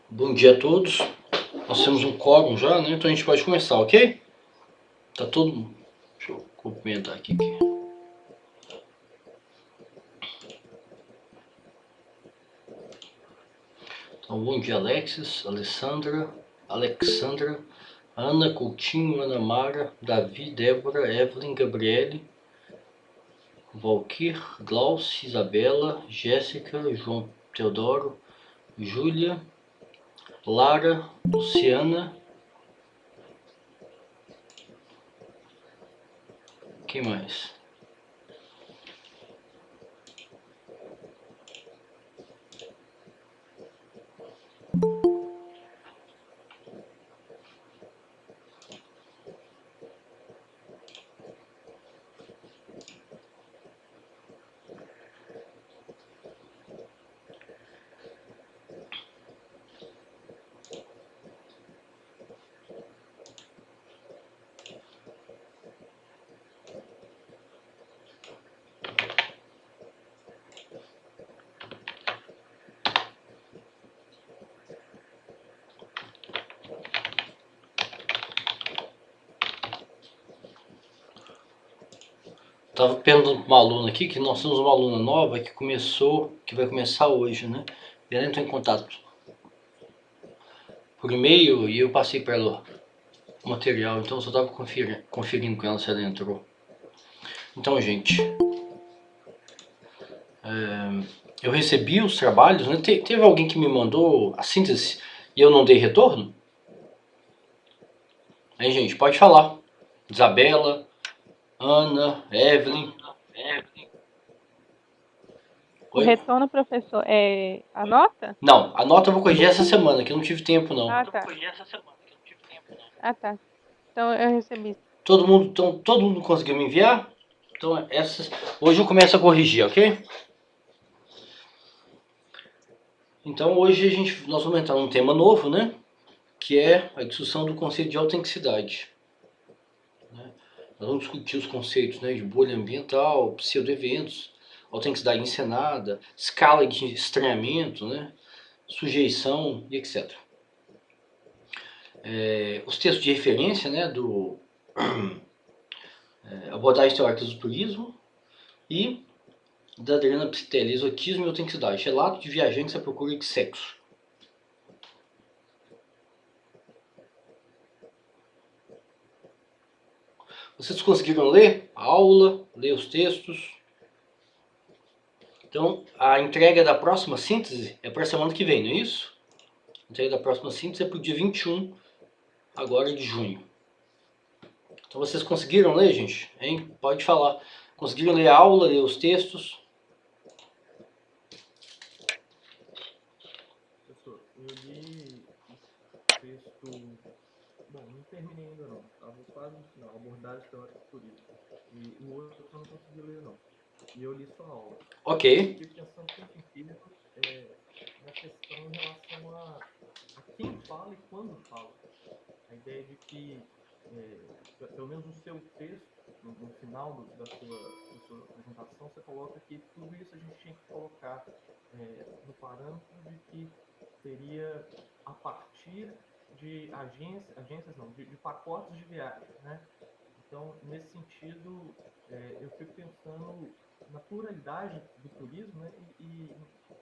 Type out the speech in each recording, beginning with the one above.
Bom dia a todos. Nós temos um quórum já, né? Então a gente pode começar, ok? Tá todo mundo. Deixa eu cumprimentar aqui. Então, bom dia, Alexis, Alexandra, Ana, Coutinho, Ana Mara, Davi, Débora, Evelyn, Gabriele, Valquir, Glaucia, Isabela, Jéssica, João Teodoro, Júlia, Lara, Luciana. Quem mais? Tava perguntando para uma aluna aqui que nós temos uma aluna nova que vai começar hoje, né? E ela entrou em contato por e-mail e eu passei para ela o material, então eu só estava conferindo com ela se ela entrou. Então, gente, eu recebi os trabalhos, né? Teve alguém que me mandou a síntese e eu não dei retorno? Aí, gente, pode falar. Isabela, Ana, Evelyn. O retorno, professor, é a nota? Não, a nota eu vou corrigir essa semana, que eu não tive tempo, não. Ah, tá. Ah, tá. Então eu recebi. Todo mundo conseguiu me enviar? Então, hoje eu começo a corrigir, ok? Então, hoje nós vamos entrar num tema novo, né? Que é a discussão do conceito de autenticidade. Nós vamos discutir os conceitos, né, de bolha ambiental, pseudo-eventos, autenticidade encenada, escala de estranhamento, né, sujeição e etc. Os textos de referência, né, do abordagens teóricas do turismo e da Adriana Pstelli, exotismo e autenticidade, relato de viajantes à procura de sexo. Vocês conseguiram ler a aula, ler os textos? Então, a entrega da próxima síntese é para a semana que vem, não é isso? A entrega da próxima síntese é para o dia 21, agora de junho. Então, vocês conseguiram ler, gente? Hein? Pode falar. Conseguiram ler a aula, ler os textos? Professor, eu li o texto... Bom, não terminei ainda não. Estava quase no final, abordagem teórica do turismo. E o outro eu não consegui ler não. E eu li só a aula. Ok. Eu fiquei pensando o tempo inteiro na questão em relação a quem fala e quando fala. A ideia de que, pelo menos no seu texto, no final da sua apresentação, você coloca que tudo isso a gente tinha que colocar no parâmetro de que seria a partir de de pacotes de viagem, né? Então, nesse sentido, eu fico pensando na pluralidade do turismo, né? E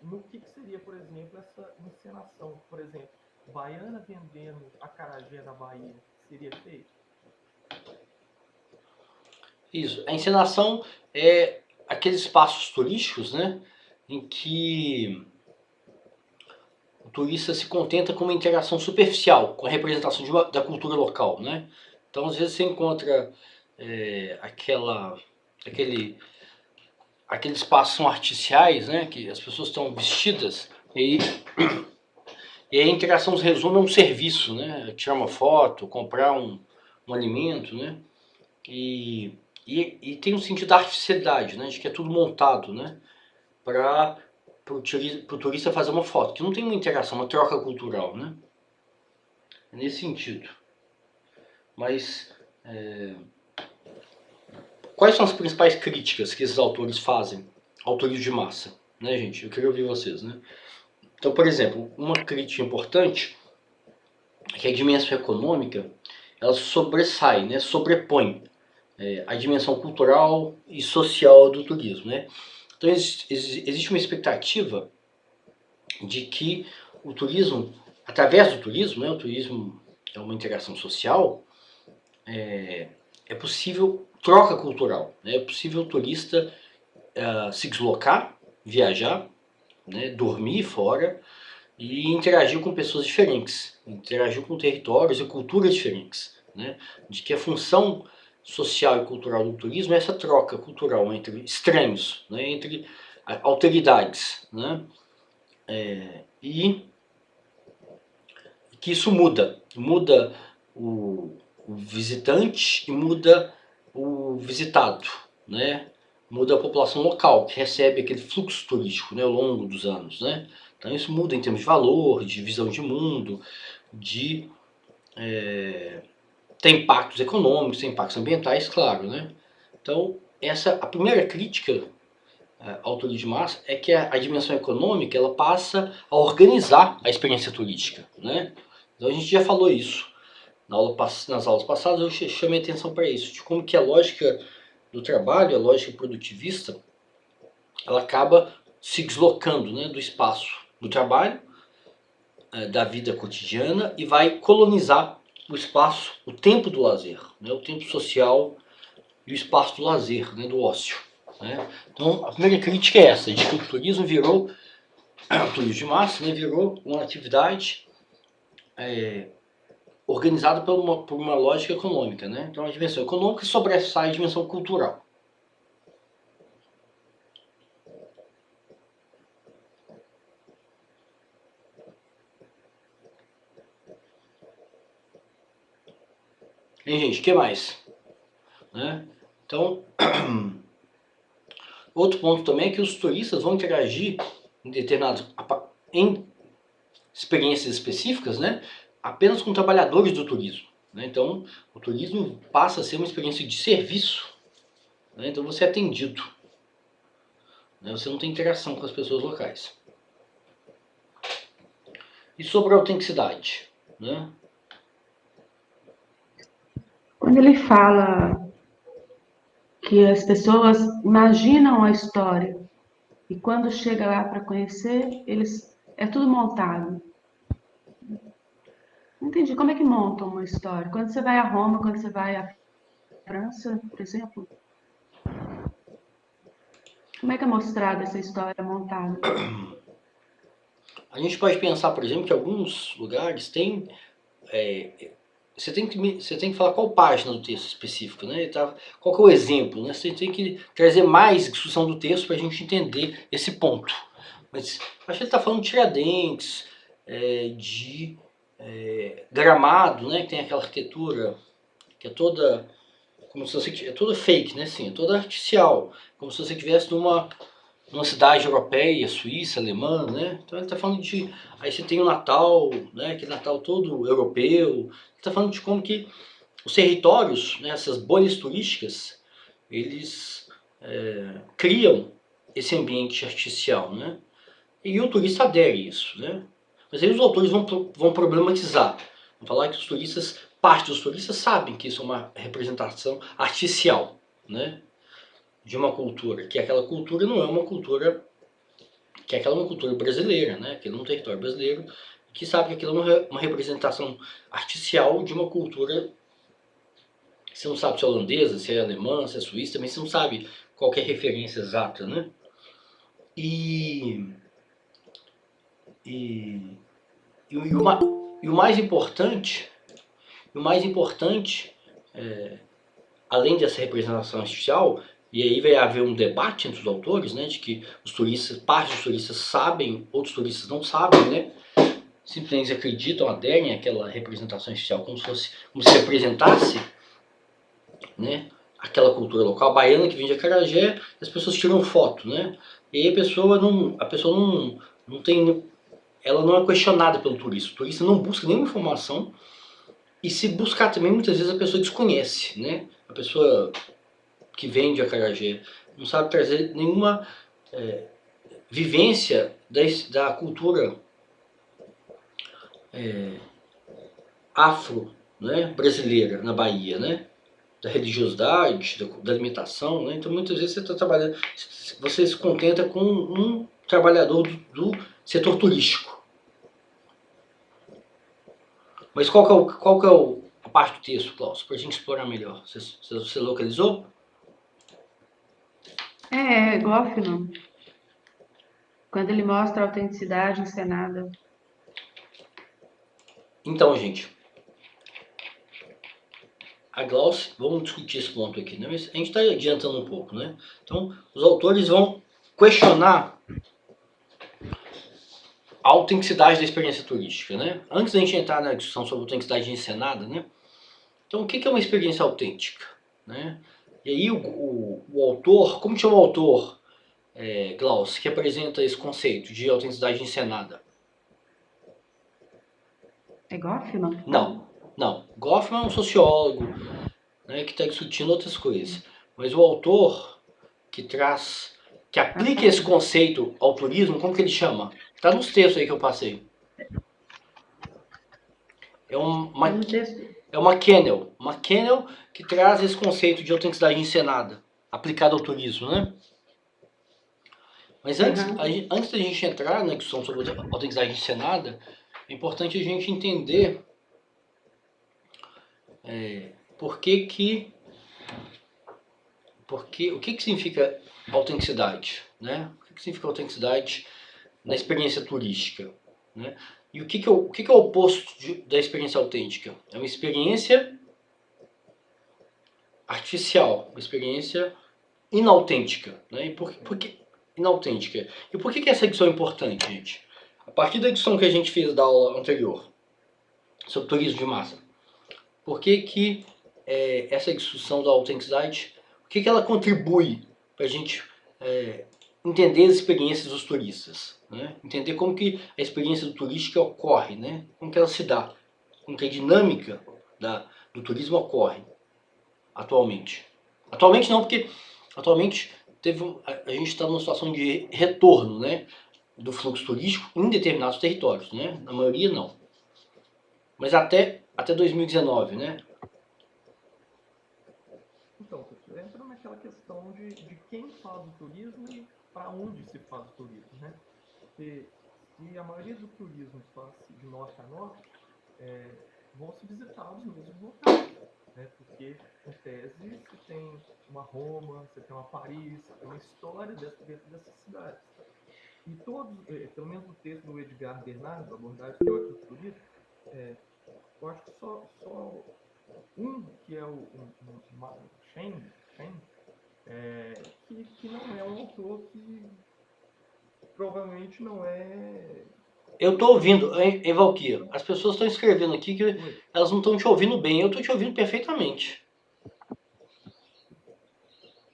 no que seria, por exemplo, essa encenação. Por exemplo, baiana vendendo acarajé na Bahia, seria feito? Isso. A encenação é aqueles espaços turísticos, né, em que o turista se contenta com uma interação superficial com a representação da cultura local, né? Então, às vezes você encontra aqueles espaços são artificiais, né, que as pessoas estão vestidas e a interação se resume a um serviço, né? Tirar uma foto, comprar um alimento, né? E tem um sentido da artificialidade, né? De que é tudo montado, né? Para o turista fazer uma foto, que não tem uma interação, uma troca cultural, né? É nesse sentido. Mas quais são as principais críticas que esses autores fazem ao turismo de massa, né, gente? Eu queria ouvir vocês, né? Então, por exemplo, uma crítica importante é que a dimensão econômica ela sobressai, né, sobrepõe a dimensão cultural e social do turismo, né? Então existe uma expectativa de que o turismo, através do turismo, né, o turismo é uma interação social, é possível troca cultural, né? É possível o turista se deslocar, viajar, né, dormir fora e interagir com pessoas diferentes, interagir com territórios e culturas diferentes, né? De que a função social e cultural do turismo é essa troca cultural entre estranhos, né, entre alteridades, né? E que isso muda o visitante e muda o visitado, né? Muda a população local, que recebe aquele fluxo turístico, né, ao longo dos anos, né? Então isso muda em termos de valor, de visão de mundo, tem impactos econômicos, tem impactos ambientais, claro, né? Então a primeira crítica ao turismo de massa é que a dimensão econômica ela passa a organizar a experiência turística, né? Então a gente já falou isso nas aulas passadas, eu chamei atenção para isso, de como que a lógica do trabalho, a lógica produtivista, ela acaba se deslocando, né, do espaço do trabalho, da vida cotidiana, e vai colonizar o espaço, o tempo do lazer, né, o tempo social e o espaço do lazer, né, do ócio, né? Então a primeira crítica é essa, de que o turismo virou, o turismo de massa, né, virou uma atividade organizada por uma lógica econômica, né? Então a dimensão econômica sobressai a dimensão cultural. Hein, gente, o que mais? Né? Então, outro ponto também é que os turistas vão interagir em experiências específicas, né, apenas com trabalhadores do turismo, né? Então, o turismo passa a ser uma experiência de serviço, né? Então você é atendido, né? Você não tem interação com as pessoas locais. E sobre a autenticidade, né? Quando ele fala que as pessoas imaginam a história e quando chega lá para conhecer, é tudo montado. Não entendi como é que montam uma história. Quando você vai a Roma, quando você vai à França, por exemplo, como é que é mostrada essa história montada? A gente pode pensar, por exemplo, que alguns lugares têm você tem que falar qual página do texto específico, né? Qual que é o exemplo, né? Você tem que trazer mais discussão do texto para a gente entender esse ponto. Mas acho que ele está falando de Tiradentes, de Gramado, né? Que tem aquela arquitetura que é toda como se você é toda fake, né? Assim, é toda artificial, como se você estivesse numa cidade europeia, suíça, alemã, né? Então ele está falando de... Aí você tem o Natal, né? Aquele Natal todo europeu. Ele está falando de como que os territórios, né? Essas bolhas turísticas, eles criam esse ambiente artificial, né? E o turista adere a isso, né? Mas aí os autores vão problematizar. Vão falar que parte dos turistas sabem que isso é uma representação artificial, né? De uma cultura, que aquela cultura não é uma cultura, que aquela é uma cultura brasileira, né? Aquilo é um território brasileiro, que sabe que aquilo é uma representação artificial de uma cultura, você não sabe se é holandesa, se é alemã, se é suíça, também você não sabe qual é a referência exata, né? E o mais importante, além dessa representação artificial, e aí vai haver um debate entre os autores, né, de que parte dos turistas sabem, outros turistas não sabem, né, simplesmente acreditam, aderem àquela representação artificial como se representasse, né, aquela cultura local. A baiana que vem de Acarajé, as pessoas tiram foto, né, e aí a pessoa não tem, ela não é questionada pelo turista. O turista não busca nenhuma informação, e se buscar também, muitas vezes a pessoa desconhece, né, a pessoa que vem de Acarajé não sabe trazer nenhuma vivência da cultura afro, né, brasileira na Bahia, né? Da religiosidade, da alimentação, né? Então muitas vezes você está trabalhando, você se contenta com um trabalhador do setor turístico. Mas qual que é a parte do texto, Klaus, para a gente explorar melhor? Você localizou? Goffman, quando ele mostra a autenticidade encenada. Então, gente, a Glauce, vamos discutir esse ponto aqui, né? Mas a gente está adiantando um pouco, né? Então, os autores vão questionar a autenticidade da experiência turística, né? Antes da gente entrar na discussão sobre autenticidade encenada, né? Então, o que é uma experiência autêntica, né? E aí o autor, como chama o autor, Glauce, que apresenta esse conceito de autenticidade encenada? É Goffman? Não. Goffman é um sociólogo, né, que está discutindo outras coisas. Mas o autor que aplica esse conceito ao turismo, como que ele chama? Está nos textos aí que eu passei. É uma Kennel. Uma Kennel que traz esse conceito de autenticidade encenada, aplicado ao turismo, né? Mas antes da gente entrar na discussão sobre autenticidade encenada, é importante a gente entender o que significa autenticidade, né? O que significa autenticidade na experiência turística, né? E o que é o oposto da experiência autêntica? É uma experiência artificial, uma experiência inautêntica, né? E por que inautêntica? E por que essa edição é importante, gente? A partir da edição que a gente fez da aula anterior sobre turismo de massa, por que essa discussão da autenticidade, o que ela contribui para a gente entender as experiências dos turistas, né? Entender como que a experiência do turística ocorre, né? Como que ela se dá, como que a dinâmica do turismo ocorre atualmente. Atualmente não, porque atualmente a gente está numa situação de retorno, né, do fluxo turístico em determinados territórios, né? Na maioria não. Mas até 2019, né? Então, entra naquela questão de quem faz o turismo e para onde se faz o turismo, né? Porque se a maioria do turismo faz de norte a norte, vão se visitar os mesmos locais, né? Porque, em tese, você tem uma Roma, você tem uma Paris, você tem uma história dentro dessas cidades. E todos, pelo menos no texto do Edgar Bernardo, Abordagem Teórica do Turismo, eu acho que só um, que é o Shen, que não é um autor que provavelmente não é. Eu tô ouvindo, hein, Valquíria? As pessoas estão escrevendo aqui que elas não estão te ouvindo bem. Eu tô te ouvindo perfeitamente.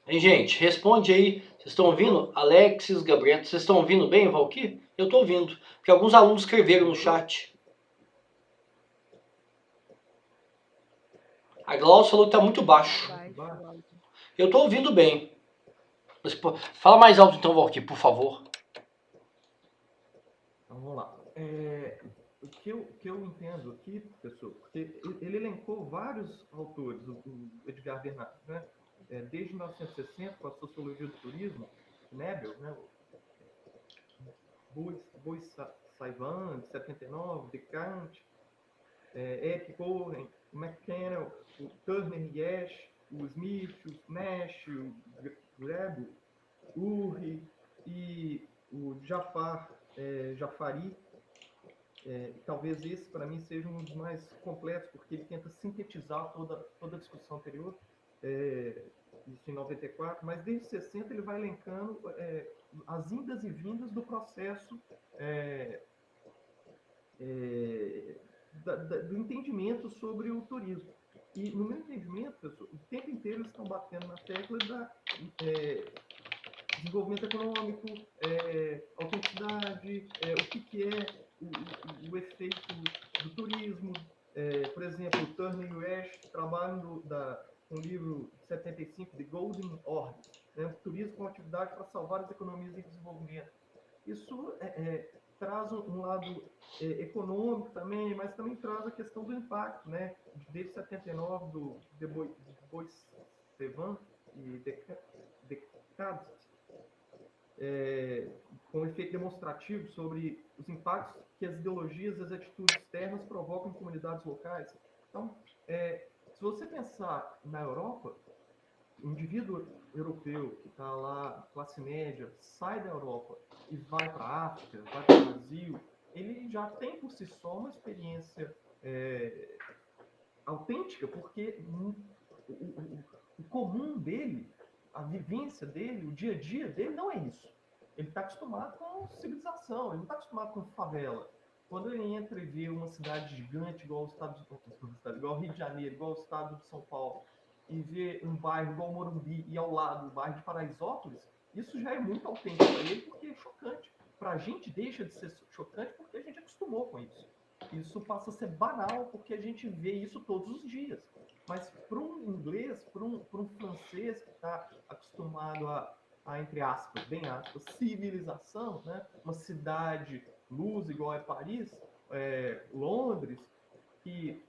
Hein, gente? Responde aí. Vocês estão ouvindo? Alexis, Gabriel, vocês estão ouvindo bem, Valquíria? Eu tô ouvindo. Porque alguns alunos escreveram no chat. A Glaucia falou que tá muito baixo. Eu tô ouvindo bem. Mas, pô, fala mais alto então, Valquíria, por favor. Então vamos lá. O que eu entendo aqui, pessoal, porque ele elencou vários autores, o Edgar Bernardo, né? Desde 1960, com a Sociologia do Turismo, Nebel, né? Bois Saivant, de 79, Descartes, Eric Cohen, o McKenna, o Turner Yesh, o Smith, o Nash, o Grebo, Urri e o Jafari. Talvez esse, para mim, seja um dos mais completos, porque ele tenta sintetizar toda a discussão anterior, isso em 94, mas desde 60 ele vai elencando as indas e vindas do processo do entendimento sobre o turismo. E, no meu entendimento, pessoal, o tempo inteiro eles estão batendo na tecla da desenvolvimento econômico, autenticidade, o que é o efeito do turismo. Por exemplo, o Turner e o Ash trabalham no livro de 75, The Golden Orbit, né? Turismo como atividade para salvar as economias em desenvolvimento. Isso traz um lado econômico também, mas também traz a questão do impacto, né? Desde 79, do Bois-Cevan e Descartes, com efeito demonstrativo sobre os impactos que as ideologias e as atitudes externas provocam em comunidades locais. Então, se você pensar na Europa, o indivíduo europeu que está lá, classe média, sai da Europa e vai para a África, vai para o Brasil, ele já tem por si só uma experiência autêntica, porque o comum dele, a vivência dele, o dia a dia dele não é isso. Ele está acostumado com civilização, ele não está acostumado com favela. Quando ele entra e vê uma cidade gigante igual igual o Rio de Janeiro, igual o estado de São Paulo, e vê um bairro igual o Morumbi e ao lado o bairro de Paraisópolis, isso já é muito autêntico para ele, porque é chocante. Para a gente deixa de ser chocante porque a gente acostumou com isso. Isso passa a ser banal porque a gente vê isso todos os dias. Mas para um inglês, para um francês que está acostumado a, entre aspas, bem aspas, civilização, né? Uma cidade luz igual é Paris, Londres, que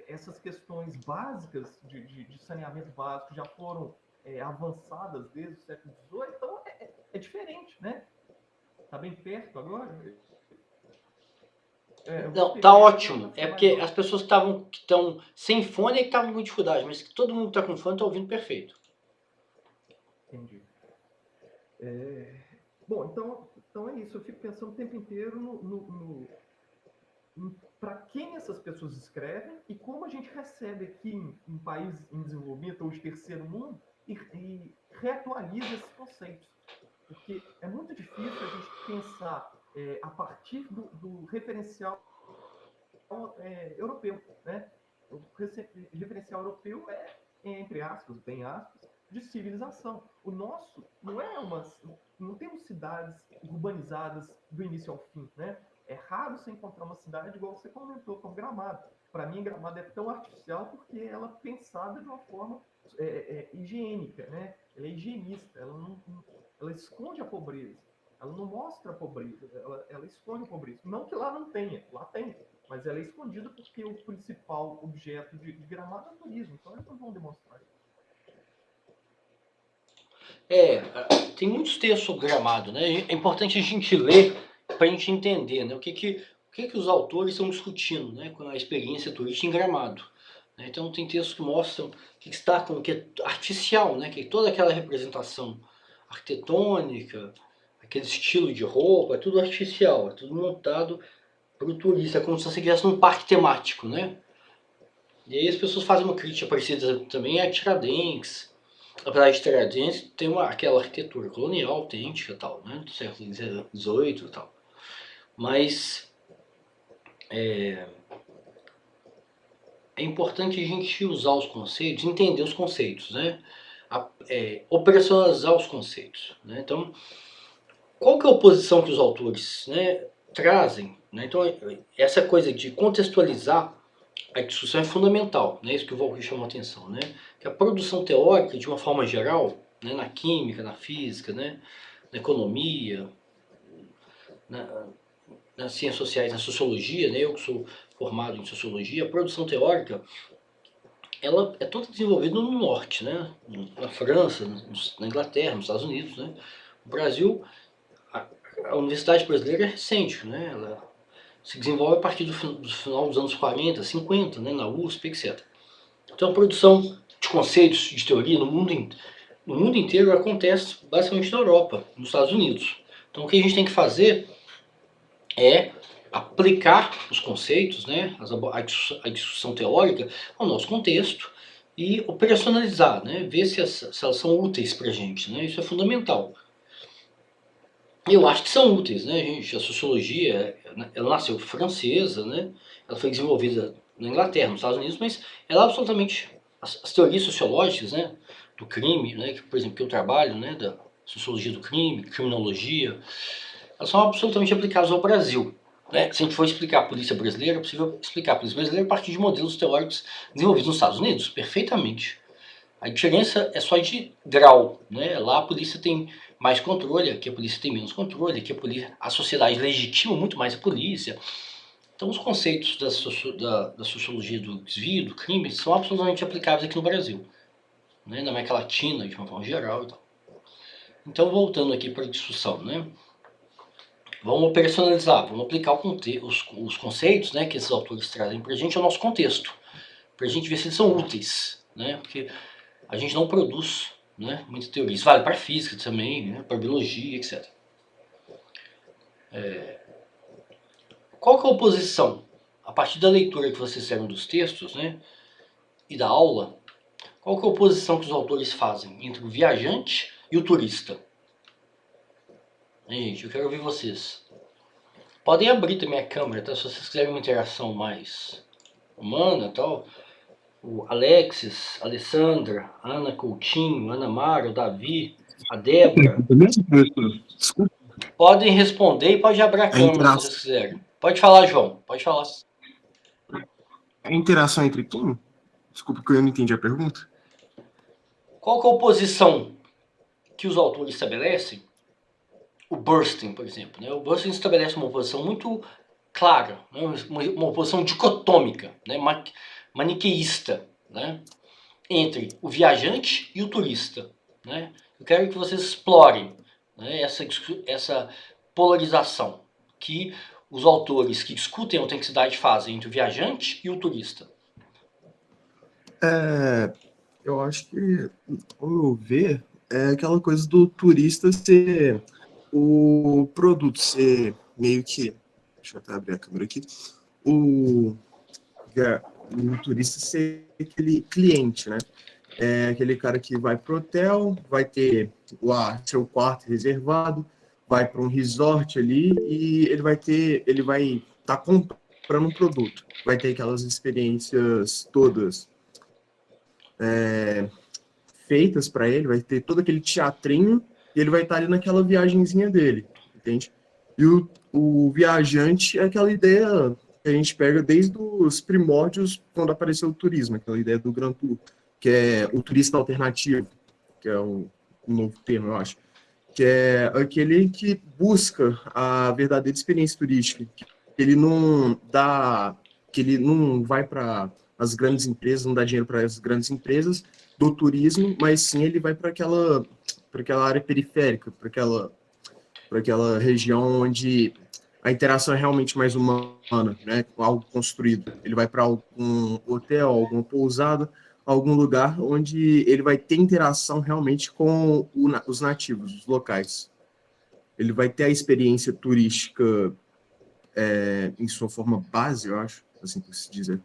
essas questões básicas de saneamento básico já foram avançadas desde o século XVIII, então é diferente, né? Está bem perto agora? Não, tá ótimo. É porque as pessoas que estão sem fone é que estavam com dificuldade, mas todo mundo que está com fone está ouvindo perfeito. Entendi. Bom, então é isso. Eu fico pensando o tempo inteiro para quem essas pessoas escrevem e como a gente recebe aqui em países em desenvolvimento ou de terceiro mundo e reatualiza esses conceitos. Porque é muito difícil a gente pensar a partir do referencial europeu, né? O referencial europeu entre aspas, bem aspas, de civilização. O nosso não temos cidades urbanizadas do início ao fim, né? É raro você encontrar uma cidade igual você comentou, como Gramado. Para mim, Gramado é tão artificial porque ela é pensada de uma forma higiênica, né? Ela é higienista, ela esconde a pobreza. Ela não mostra a pobreza, ela esconde a pobreza. Não que lá não tenha, lá tem. Mas ela é escondida porque o principal objeto de Gramado é o turismo. Então eles não vão demonstrar isso. Tem muitos textos sobre Gramado, né? É importante a gente ler para a gente entender, né? O que os autores estão discutindo, né? Com a experiência turística em Gramado. Né? Então tem textos que mostram que destacam que é artificial, né? Que toda aquela representação arquitetônica, aquele estilo de roupa, é tudo artificial, é tudo montado para o turista, é como se você estivesse num parque temático, né? E aí as pessoas fazem uma crítica parecida também a Tiradentes. Apesar de Tiradentes tem aquela arquitetura colonial autêntica tal, né? Do século XVIII e tal. Mas é importante a gente usar os conceitos, entender os conceitos, né? Operacionalizar os conceitos, né? Então, qual que é a oposição que os autores, né, trazem? Né? Então, essa coisa de contextualizar a discussão é fundamental, né? Isso que o Walker chamou a atenção, né? Que a produção teórica, de uma forma geral, né, na química, na física, né, na economia, nas ciências sociais, na sociologia, né? Eu que sou formado em sociologia, a produção teórica ela é toda desenvolvida no norte, né? Na França, na Inglaterra, nos Estados Unidos, né? O Brasil, a Universidade Brasileira é recente, né? Ela se desenvolve a partir do final dos anos 40, 50, né? Na USP, etc. Então a produção de conceitos, de teoria no mundo inteiro acontece basicamente na Europa, nos Estados Unidos. Então o que a gente tem que fazer é aplicar os conceitos, né, a discussão teórica ao nosso contexto e operacionalizar, né, ver se elas são úteis para a gente, né, isso é fundamental. Eu acho que são úteis, né, gente, a sociologia, ela nasceu francesa, né, ela foi desenvolvida na Inglaterra, nos Estados Unidos, mas ela absolutamente, as teorias sociológicas, né, do crime, né, que, por exemplo, que eu trabalho, né, da sociologia do crime, criminologia, elas são absolutamente aplicadas ao Brasil. Né? Se a gente for explicar a polícia brasileira, é possível explicar a polícia brasileira a partir de modelos teóricos desenvolvidos nos Estados Unidos, perfeitamente. A diferença é só de grau, né? Lá a polícia tem mais controle, aqui a polícia tem menos controle, aqui a sociedade legitima muito mais a polícia. Então os conceitos da sociologia do desvio, do crime, são absolutamente aplicáveis aqui no Brasil, né? Na América Latina, de uma forma geral e tal. Então, voltando aqui para a discussão, né? Vamos operacionalizar, vamos aplicar os conceitos, né, que esses autores trazem para a gente ao nosso contexto, para a gente ver se eles são úteis, né? Porque a gente não produz, né, muita teoria. Isso vale para física também, né, para biologia, etc. Qual que é a oposição? A partir da leitura que vocês fizeram dos textos, né, e da aula, qual que é a oposição que os autores fazem entre o viajante e o turista? Gente, eu quero ouvir vocês. Podem abrir também a câmera, tá? Se vocês quiserem uma interação mais humana e tal. O Alexis, Alessandra, Ana Coutinho, Ana Mara, o Davi, a Débora. Beleza, professor? Desculpa. Podem responder e pode abrir a câmera se vocês quiserem. Pode falar, João. Pode falar. A interação entre quem? Desculpa que eu não entendi a pergunta. Qual que é a oposição que os autores estabelecem? O Burstyn, por exemplo, né? O Burstyn estabelece uma oposição muito clara, né? Uma oposição dicotômica, né? Maniqueísta, né? Entre o viajante e o turista, né? Eu quero que vocês explorem, né, essa polarização que os autores que discutem a autenticidade fazem entre o viajante e o turista. Eu acho que, ao meu ver, é aquela coisa do turista ser o produto, ser meio que... Deixa eu até abrir a câmera aqui. O turista ser aquele cliente, né? É aquele cara que vai pro hotel, vai ter lá seu quarto reservado, vai para um resort ali e ele vai estar comprando um produto, vai ter aquelas experiências todas feitas para ele, vai ter todo aquele teatrinho e ele vai estar ali naquela viagenzinha dele, entende? E o viajante é aquela ideia que a gente pega desde os primórdios, quando apareceu o turismo, aquela ideia do Grand Tour, que é o turista alternativo, que é um novo termo, eu acho, que é aquele que busca a verdadeira experiência turística, que ele não vai para as grandes empresas, não dá dinheiro para as grandes empresas do turismo, mas sim ele vai para aquela área periférica, para aquela região onde a interação é realmente mais humana, né? Algo construído. Ele vai para algum hotel, alguma pousada, algum lugar onde ele vai ter interação realmente com os nativos, os locais. Ele vai ter a experiência turística em sua forma base, eu acho, assim por se dizer.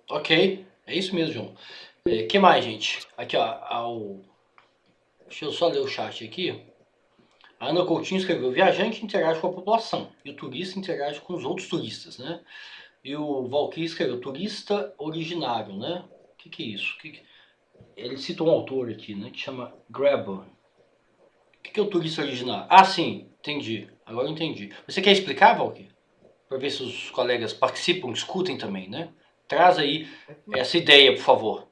Ok, é isso mesmo, João. Que mais, gente? Aqui, ó, deixa eu só ler o chat aqui. A Ana Coutinho escreveu: o viajante interage com a população e o turista interage com os outros turistas, né? E o Valkyrie escreveu: turista originário, né? O que é isso? Ele cita um autor aqui, né? Que chama Graeber. O que é o turista originário? Ah, sim, entendi. Agora eu entendi. Você quer explicar, Valkyrie? Para ver se os colegas participam, discutem também, né? Traz aí essa ideia, por favor.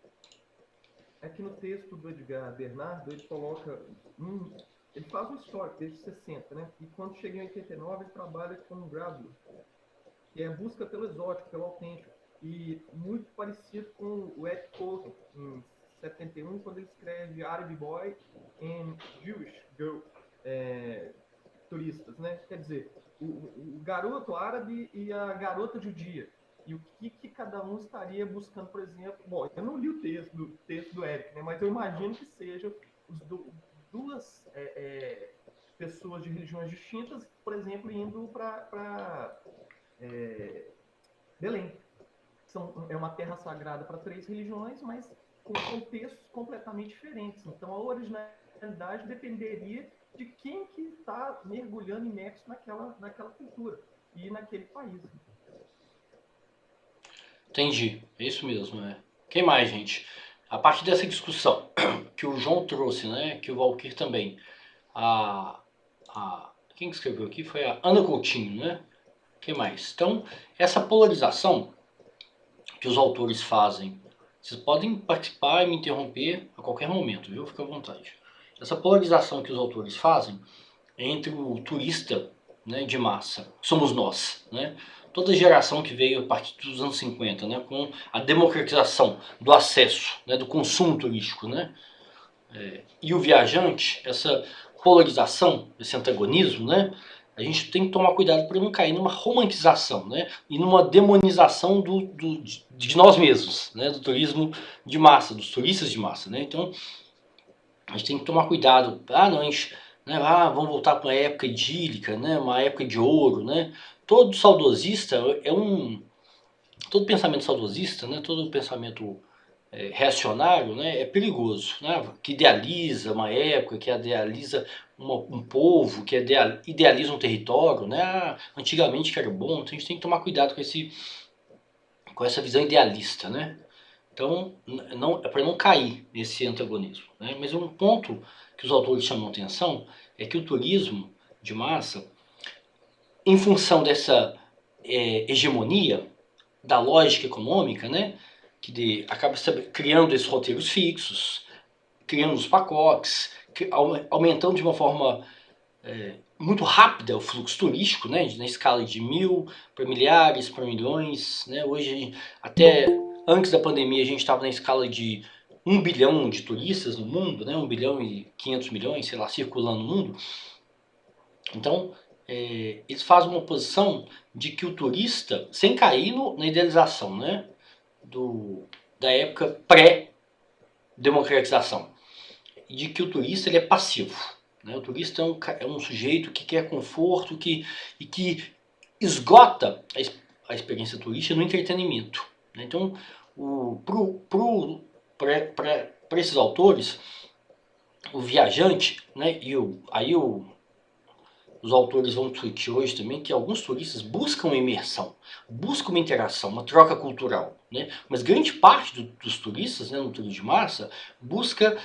Aqui no texto do Edgar Bernardo, ele coloca ele faz um histórico desde 60, né? E quando chega em 89, ele trabalha com o Graeber, que é a busca pelo exótico, pelo autêntico. E muito parecido com o Ed Coulter, em 71, quando ele escreve Arab Boy and Jewish Girl, turistas, né? Quer dizer, o garoto árabe e a garota judia. E o que cada um estaria buscando, por exemplo... Bom, eu não li o texto do Eric, né? Mas eu imagino que sejam duas pessoas de religiões distintas, por exemplo, indo para Belém. É uma terra sagrada para 3 religiões, mas com contextos completamente diferentes. Então, a originalidade dependeria de quem que está mergulhando imerso naquela cultura e naquele país. Entendi, é isso mesmo, né? Quem mais, gente? A partir dessa discussão que o João trouxe, né? Que o Valkyrie também. Quem escreveu aqui foi a Ana Coutinho, né? Quem mais? Então, essa polarização que os autores fazem Vocês podem participar e me interromper a qualquer momento, viu? Fica à vontade. Essa polarização que os autores fazem é entre o turista, né, de massa, somos nós, né? Toda geração que veio a partir dos anos 50, né, com a democratização do acesso, né, do consumo turístico, né, e o viajante, essa polarização, esse antagonismo, né, a gente tem que tomar cuidado para não cair numa romantização, né, e numa demonização de nós mesmos, né, do turismo de massa, dos turistas de massa, né. Então a gente tem que tomar cuidado. Ah, não, a gente, né, vamos voltar para uma época idílica, né, uma época de ouro, né. Todo saudosista todo pensamento saudosista, né, todo pensamento reacionário, né, é perigoso, né, que idealiza uma época, que idealiza um povo, que idealiza um território, né, antigamente que era bom. Então a gente tem que tomar cuidado com essa visão idealista, né. Então, é para não cair nesse antagonismo, né. Mas um ponto que os autores chamam atenção é que o turismo de massa, em função dessa hegemonia da lógica econômica, né, acaba criando esses roteiros fixos, criando os pacotes, aumentando de uma forma muito rápida o fluxo turístico, né, na escala de 1.000 para milhares, para milhões, né. Hoje, até antes da pandemia, a gente estava na escala de 1 bilhão de turistas no mundo, né, 1 bilhão e 500 milhões, sei lá, circulando no mundo. Então, eles fazem uma posição de que o turista, sem cair na idealização, né, da época pré-democratização, de que o turista ele é passivo, né? O turista é um sujeito que quer conforto e que esgota a experiência turística no entretenimento, né? Então, para esses autores, o viajante, né, os autores vão discutir hoje também que alguns turistas buscam imersão, buscam uma interação, uma troca cultural, né? Mas grande parte dos turistas, né, no turismo de massa, busca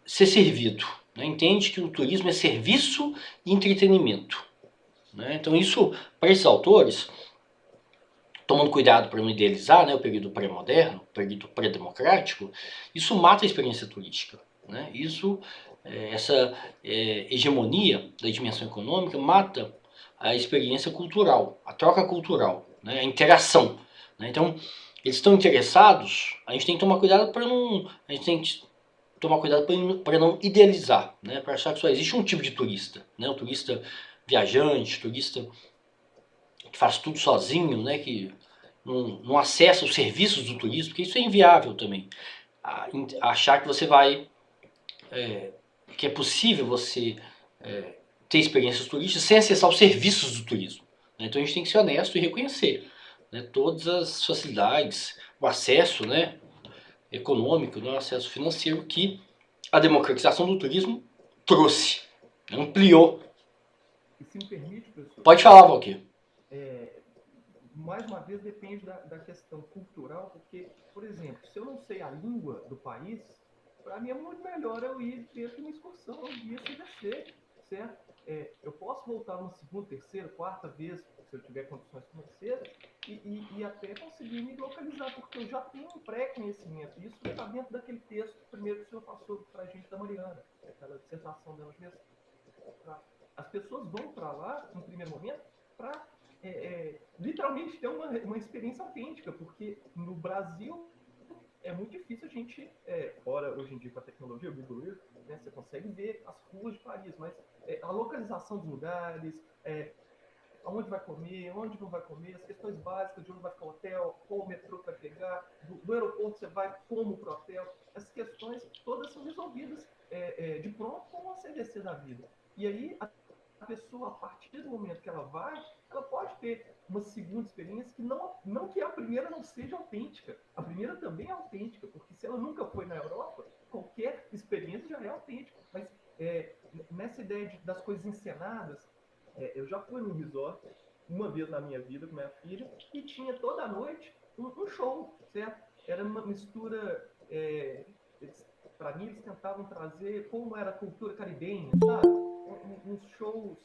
ser servido, né? Entende que o turismo é serviço e entretenimento, né? Então isso, para esses autores, tomando cuidado para não idealizar, né, o período pré-moderno, o período pré-democrático, isso mata a experiência turística, né? Essa hegemonia da dimensão econômica mata a experiência cultural, a troca cultural, né, a interação, né? Então, eles estão interessados, a gente tem que tomar cuidado para não, não idealizar, né, para achar que só existe um tipo de turista, né, o turista viajante, turista que faz tudo sozinho, né, que não acessa os serviços do turismo, porque isso é inviável também. Achar que você vai que é possível você ter experiências turísticas sem acessar os serviços do turismo, né? Então a gente tem que ser honesto e reconhecer, né, todas as facilidades, o acesso, né, econômico, né, o acesso financeiro que a democratização do turismo trouxe, ampliou. E se me permite, professor? Pode falar, Valquir. Mais uma vez depende da questão cultural, porque, por exemplo, se eu não sei a língua do país, para mim é muito melhor eu ir dentro de uma excursão, um dia CDC, certo? Eu posso voltar uma segunda, terceira, quarta vez, se eu tiver condições financeiras, e até conseguir me localizar, porque eu já tenho um pré-conhecimento. Isso está dentro daquele texto primeiro que o senhor passou para a gente da Mariana, aquela dissertação dela de mestrado. As pessoas vão para lá, no primeiro momento, para literalmente ter uma experiência autêntica, porque no Brasil é muito difícil a gente, fora hoje em dia com a tecnologia, o Google Earth, né, você consegue ver as ruas de Paris, mas a localização dos lugares, aonde vai comer, onde não vai comer, as questões básicas de onde vai ficar o hotel, qual metrô que vai pegar, do aeroporto você vai como para o hotel, essas questões todas são resolvidas de pronto com a CDC da vida. E aí a pessoa, a partir do momento que ela vai, ela pode ter uma segunda experiência que não que a primeira não seja autêntica. A primeira também é autêntica, porque se ela nunca foi na Europa, qualquer experiência já é autêntica. Mas nessa ideia das coisas encenadas, eu já fui num resort uma vez na minha vida com minha filha e tinha toda noite um show, certo? Era uma mistura, para mim eles tentavam trazer como era a cultura caribenha, sabe? Uns shows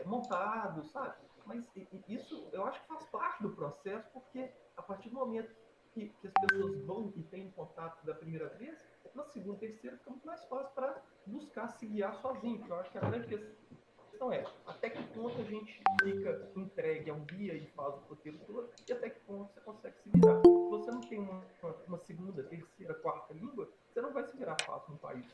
montados, sabe? Mas isso eu acho que faz parte do processo, porque a partir do momento que as pessoas vão e têm contato da primeira vez, na segunda, terceira fica muito mais fácil para buscar se guiar sozinho. Porque eu acho que a grande questão é até que ponto a gente fica entregue a um guia e faz o roteiro todo, e até que ponto você consegue se virar. Se você não tem uma segunda, terceira, quarta língua, você não vai se virar fácil no país.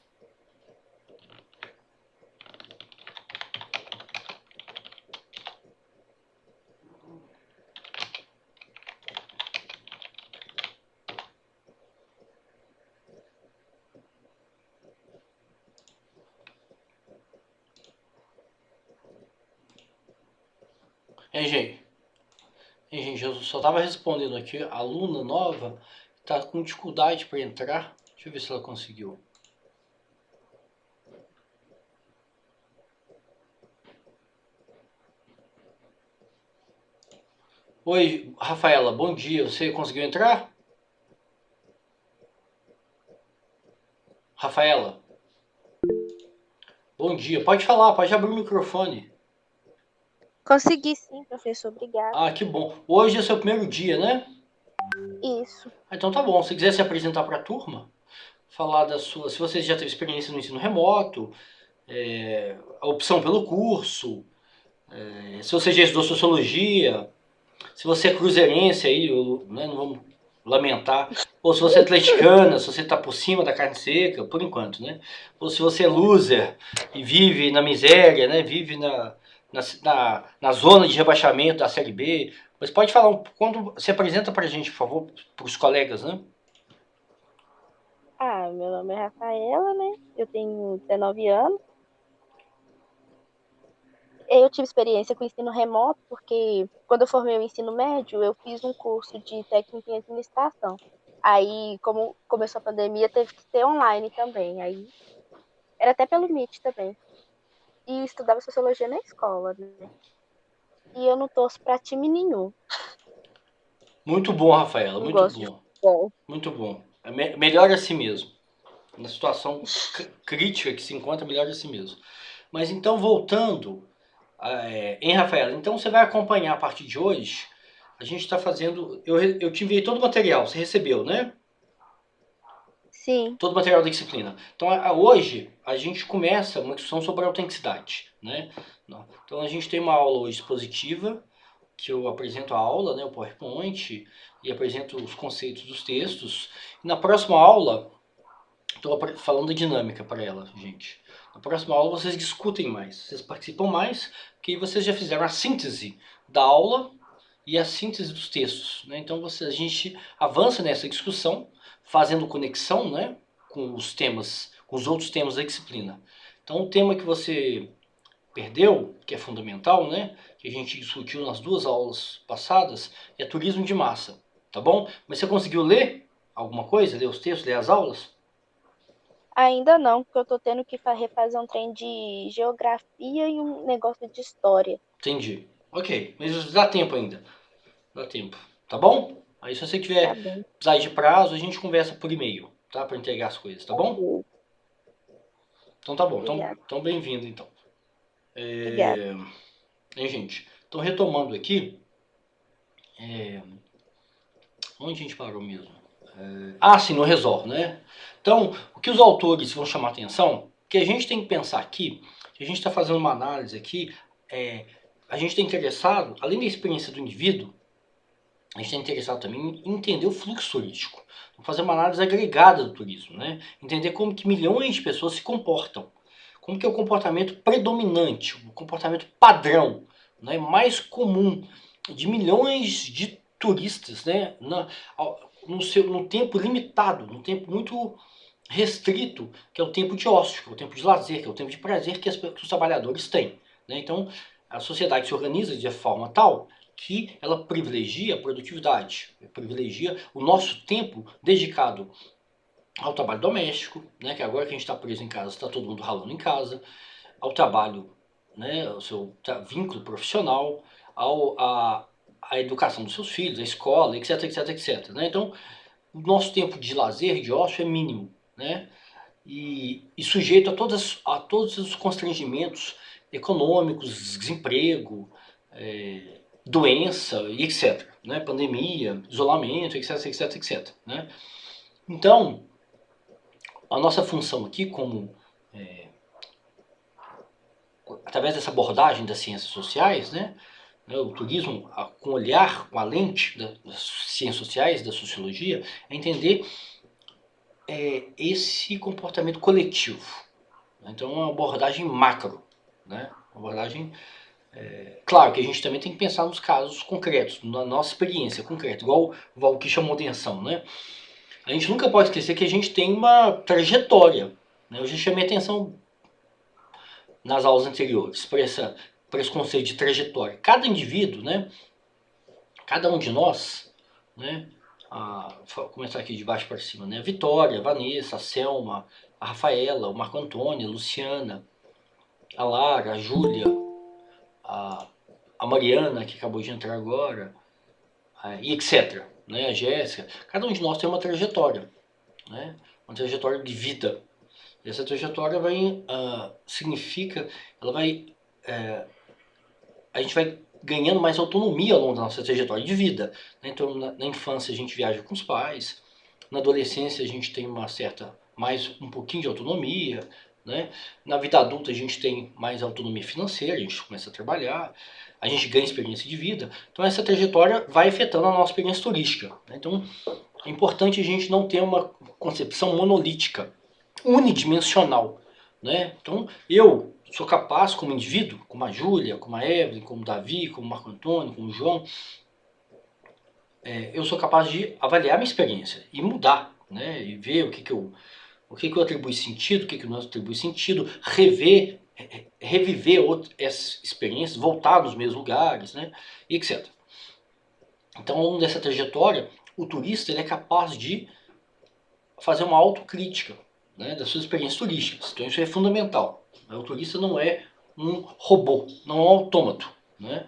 Gente, eu só tava respondendo aqui, a aluna nova tá com dificuldade para entrar. Deixa eu ver se ela conseguiu. Oi, Rafaela, bom dia. Você conseguiu entrar? Rafaela, bom dia. Pode falar, pode abrir o microfone. Consegui sim, professor, obrigada. Ah, que bom. Hoje é seu primeiro dia, né? Isso. Então tá bom. Se quiser se apresentar para a turma, falar da sua... Se você já teve experiência no ensino remoto, a opção pelo curso, se você já estudou sociologia, se você é cruzeirense aí, né, não vamos lamentar, ou se você é atleticana, se você tá por cima da carne seca, por enquanto, né? Ou se você é loser e vive na miséria, né? Vive na zona de rebaixamento da Série B. Mas pode falar, quando se apresenta pra gente, por favor, pros colegas, né? Meu nome é Rafaela, né? Eu tenho 19 anos. Eu tive experiência com ensino remoto, porque quando eu formei o ensino médio, eu fiz um curso de técnico em administração. Aí, como começou a pandemia, teve que ser online também. Aí, era até pelo Meet também. E estudava sociologia na escola, né? E eu não torço pra time nenhum. Muito bom, Rafaela, Não muito gosto de bom. futebol. Muito bom. Melhor assim mesmo. Na situação crítica que se encontra, melhor assim mesmo. Mas então, voltando, em Rafaela, então você vai acompanhar a partir de hoje. A gente está fazendo. Eu te enviei todo o material, você recebeu, né? Sim. Todo o material da disciplina. Então, hoje, a gente começa uma discussão sobre autenticidade, né? Então, a gente tem uma aula hoje expositiva, que eu apresento a aula, né, o PowerPoint, e apresento os conceitos dos textos. E na próxima aula, estou falando da dinâmica para ela, gente. Na próxima aula vocês discutem mais, vocês participam mais, porque vocês já fizeram a síntese da aula e a síntese dos textos, né? Então a gente avança nessa discussão, fazendo conexão, né, com os temas, com os outros temas da disciplina. Então o tema que você perdeu, que é fundamental, né, que a gente discutiu nas duas aulas passadas, é turismo de massa, tá bom? Mas você conseguiu ler alguma coisa, ler os textos, ler as aulas? Ainda não, porque eu tô tendo que refazer um trem de geografia e um negócio de história. Entendi. Ok, mas dá tempo ainda. Dá tempo, tá bom? Aí se você Tá tiver bom. precisar de prazo, a gente conversa por e-mail, tá? Para entregar as coisas, tá bom? Ok. Então tá bom, Obrigada. então bem-vindo então. Obrigada. Hein, gente? Então retomando aqui, onde a gente parou mesmo? Sim, no Resolve, né? Então, o que os autores vão chamar a atenção, que a gente tem que pensar aqui, que a gente está fazendo uma análise aqui, a gente está interessado, além da experiência do indivíduo, a gente está interessado também em entender o fluxo turístico. Fazer uma análise agregada do turismo, né? Entender como que milhões de pessoas se comportam. Como que é o comportamento predominante, o comportamento padrão, né, mais comum de milhões de turistas, né, no tempo limitado, no tempo muito restrito, que é o tempo de ócio, que é o tempo de lazer, que é o tempo de prazer que os trabalhadores têm, né? Então, a sociedade se organiza de forma tal que ela privilegia a produtividade, privilegia o nosso tempo dedicado ao trabalho doméstico, né, que agora que a gente está preso em casa, está todo mundo ralando em casa, ao trabalho, né, ao seu vínculo profissional, à educação dos seus filhos, à escola, etc, etc, etc. Né? Então, o nosso tempo de lazer, de ócio é mínimo, né? E sujeito a todos os constrangimentos econômicos, desemprego, doença e etc. Né? Pandemia, isolamento, etc, etc, etc. Né? Então, a nossa função aqui, como através dessa abordagem das ciências sociais, né, o turismo com olhar, com a lente das ciências sociais, da sociologia, é entender esse comportamento coletivo. Então, é uma abordagem macro, né, uma abordagem... claro que a gente também tem que pensar nos casos concretos, na nossa experiência concreta, igual o Valky chamou atenção, né? A gente nunca pode esquecer que a gente tem uma trajetória, né? Eu já chamei atenção nas aulas anteriores para esse conceito de trajetória. Cada indivíduo, né? Cada um de nós, né? Vou começar aqui de baixo para cima, né? A Vitória, a Vanessa, a Selma, a Rafaela, o Marco Antônio, a Luciana, a Lara, a Júlia, a Mariana, que acabou de entrar agora, e etc. Né? A Jéssica. Cada um de nós tem uma trajetória, né? Uma trajetória de vida. E essa trajetória vai, significa, ela vai, a gente vai ganhando mais autonomia ao longo da nossa trajetória de vida. Né? Então, na infância a gente viaja com os pais, na adolescência a gente tem um pouquinho de autonomia, né? Na vida adulta a gente tem mais autonomia financeira, a gente começa a trabalhar, a gente ganha experiência de vida. Então essa trajetória vai afetando a nossa experiência turística. Né? Então é importante a gente não ter uma concepção monolítica, unidimensional. Né? Então eu sou capaz como indivíduo, como a Júlia, como a Evelyn, como o Davi, como o Marco Antônio, como o João, eu sou capaz de avaliar minha experiência e mudar, né? E ver o que eu atribuo sentido, o que não atribui sentido, reviver essas experiências, voltar nos mesmos lugares, né? E etc. Então, ao longo dessa trajetória, o turista ele é capaz de fazer uma autocrítica, né, das suas experiências turísticas. Então isso é fundamental. O turista não é um robô, não é um autômato. Né?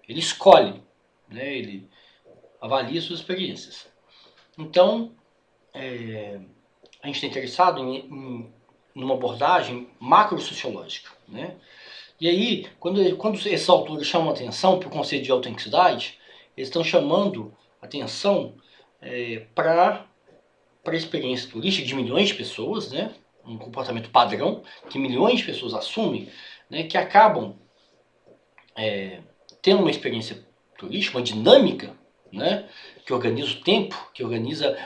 Ele escolhe, né, ele avalia suas experiências. Então, a gente está interessado numa abordagem macro-sociológica. Né? E aí, quando esses autores chamam atenção para o conceito de autenticidade, eles estão chamando atenção para a experiência turística de milhões de pessoas, né? Um comportamento padrão que milhões de pessoas assumem, né? Que acabam tendo uma experiência turística, uma dinâmica, né? Que organiza o tempo, que organiza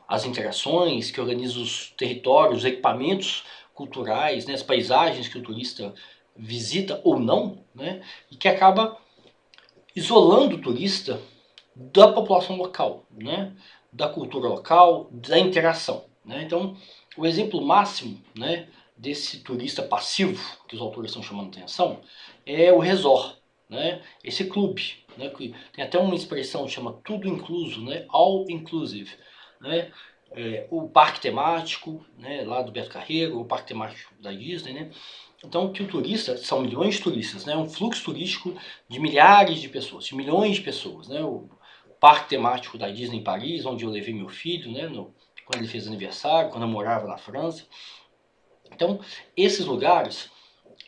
as interações, que organiza os territórios, os equipamentos culturais, né? As paisagens que o turista visita ou não, né? E que acaba isolando o turista da população local, né? Da cultura local, da interação. Né? Então, o exemplo máximo, né, desse turista passivo, que os autores estão chamando atenção, é o resort, né? Esse clube. Né, que tem até uma expressão que chama tudo incluso, né? All inclusive. Né? O parque temático, né, lá do Beto Carreiro, o parque temático da Disney. Né? Então, que o turista, são milhões de turistas, né? Um fluxo turístico de milhares de pessoas, de milhões de pessoas. Né? O parque temático da Disney em Paris, onde eu levei meu filho, né? Quando ele fez aniversário, quando eu morava na França. Então, esses lugares,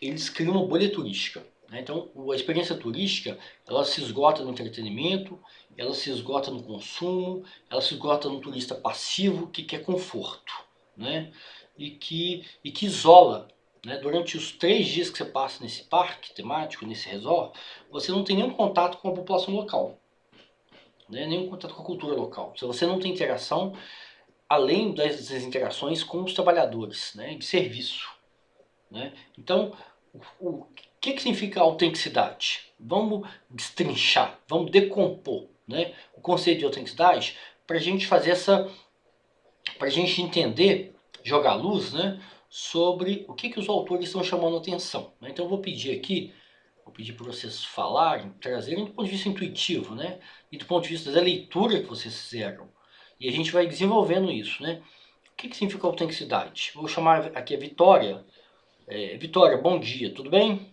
eles criam uma bolha turística. Né? Então, a experiência turística, ela se esgota no entretenimento, ela se esgota no consumo, ela se esgota no turista passivo que quer conforto. Né? E que isola. Né? Durante os 3 dias que você passa nesse parque temático, nesse resort, você não tem nenhum contato com a população local. Né? Nenhum contato com a cultura local. Se você não tem interação, além das interações com os trabalhadores, né? De serviço. Né? Então, o que significa autenticidade? Vamos destrinchar, vamos decompor, né, o conceito de autenticidade para a gente fazer para a gente entender, jogar luz, né, sobre o que os autores estão chamando atenção. Né? Então eu vou pedir para vocês falarem, trazerem do ponto de vista intuitivo, né, e do ponto de vista da leitura que vocês fizeram. E a gente vai desenvolvendo isso. Né? O que significa autenticidade? Vou chamar aqui a Vitória. Vitória, bom dia, tudo bem?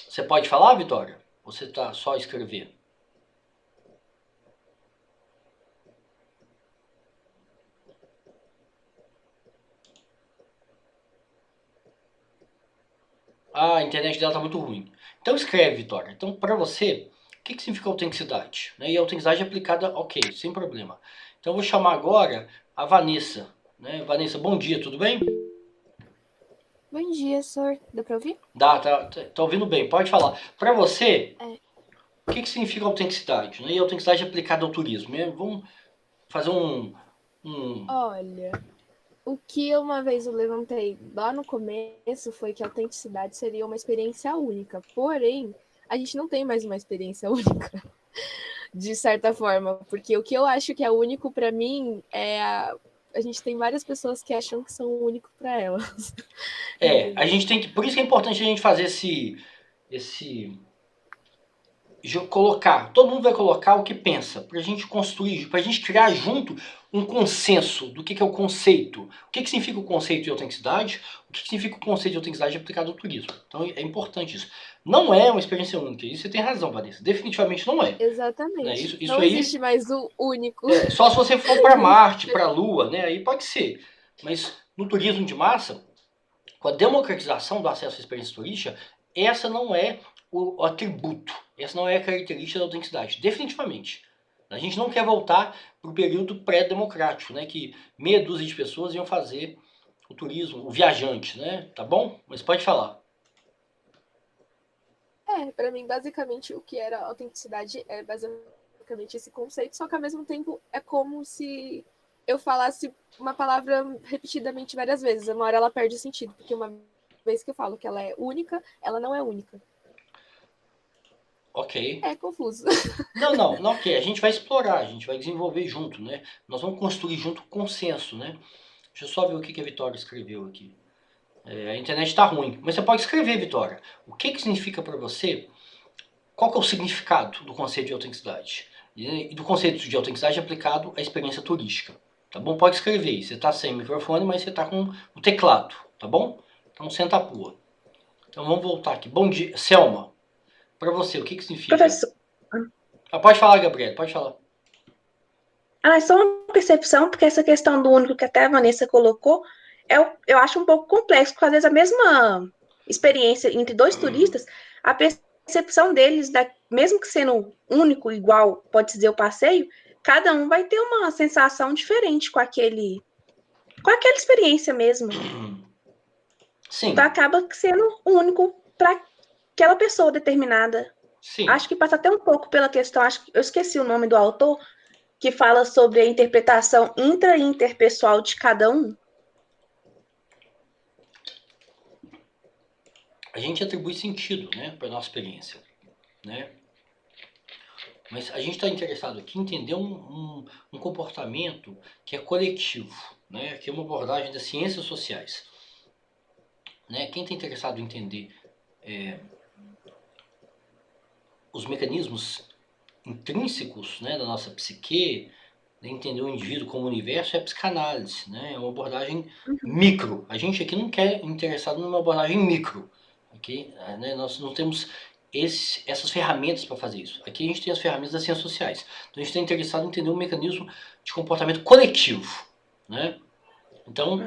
Você pode falar, Vitória? Ou você está só a escrever? a internet dela tá muito ruim. Então escreve, Vitória. Então, para você, o que significa autenticidade? Né? E a autenticidade aplicada, ok, sem problema. Então eu vou chamar agora a Vanessa. Né? Vanessa, bom dia, tudo bem? Bom dia, senhor. Deu pra ouvir? Dá, tá ouvindo bem, pode falar. Para você, É. o que significa autenticidade? Né? E a autenticidade aplicada ao turismo? Né? Vamos fazer um Olha, o que uma vez eu levantei lá no começo foi que a autenticidade seria uma experiência única. Porém, a gente não tem mais uma experiência única, de certa forma. Porque o que eu acho que é único pra mim é a gente tem várias pessoas que acham que são único pra elas. a gente tem que. Por isso que é importante a gente fazer colocar. Todo mundo vai colocar o que pensa, pra gente construir, pra gente criar junto um consenso do que é o conceito. O que significa o conceito de autenticidade? O que significa o conceito de autenticidade aplicado ao turismo? Então é importante isso. Não é uma experiência única. Isso você tem razão, Vanessa. Definitivamente não é. Exatamente. Né? Isso não aí, existe mais o único. Só se você for para Marte, para a Lua, né? Aí pode ser. Mas no turismo de massa, com a democratização do acesso à experiência turística, essa não é o atributo, essa não é a característica da autenticidade, definitivamente. A gente não quer voltar para o período pré-democrático, né? Que meia dúzia de pessoas iam fazer o turismo, o viajante, né? Tá bom? Mas pode falar. Para mim, basicamente, o que era autenticidade é basicamente esse conceito, só que ao mesmo tempo é como se eu falasse uma palavra repetidamente várias vezes. Uma hora ela perde sentido, porque uma vez que eu falo que ela é única, ela não é única. Ok. É confuso. Não, ok. A gente vai explorar, a gente vai desenvolver junto, né? Nós vamos construir junto consenso, né? Deixa eu só ver o que a Vitória escreveu aqui. A internet está ruim, mas você pode escrever, Vitória. O que significa para você? Qual que é o significado do conceito de autenticidade? E do conceito de autenticidade aplicado à experiência turística. Tá bom? Pode escrever. Você está sem microfone, mas você está com o teclado. Tá bom? Então senta a pua. Então vamos voltar aqui. Bom dia. Selma, para você, o que significa? Professor. Pode falar, Gabriela, pode falar. É só uma percepção, porque essa questão do único que até a Vanessa colocou, eu acho um pouco complexo, porque às vezes a mesma experiência entre dois turistas, a percepção deles, mesmo que sendo único, igual, pode dizer, o passeio, cada um vai ter uma sensação diferente com aquela experiência mesmo. Sim. Então acaba sendo único para aquela pessoa determinada. Sim. Acho que passa até um pouco pela questão, eu esqueci o nome do autor, que fala sobre a interpretação intra e interpessoal de cada um. A gente atribui sentido, né, para nossa experiência, né? Mas a gente está interessado aqui em entender um comportamento que é coletivo, né? Que é uma abordagem das ciências sociais. Né? Quem está interessado em entender os mecanismos intrínsecos, né, da nossa psique, né, entender o indivíduo como universo, é a psicanálise, né? É uma abordagem micro. A gente aqui não quer interessado numa abordagem micro. Okay? Né? Nós não temos essas ferramentas para fazer isso. Aqui a gente tem as ferramentas das ciências sociais. Então a gente está interessado em entender um mecanismo de comportamento coletivo. Né? Então,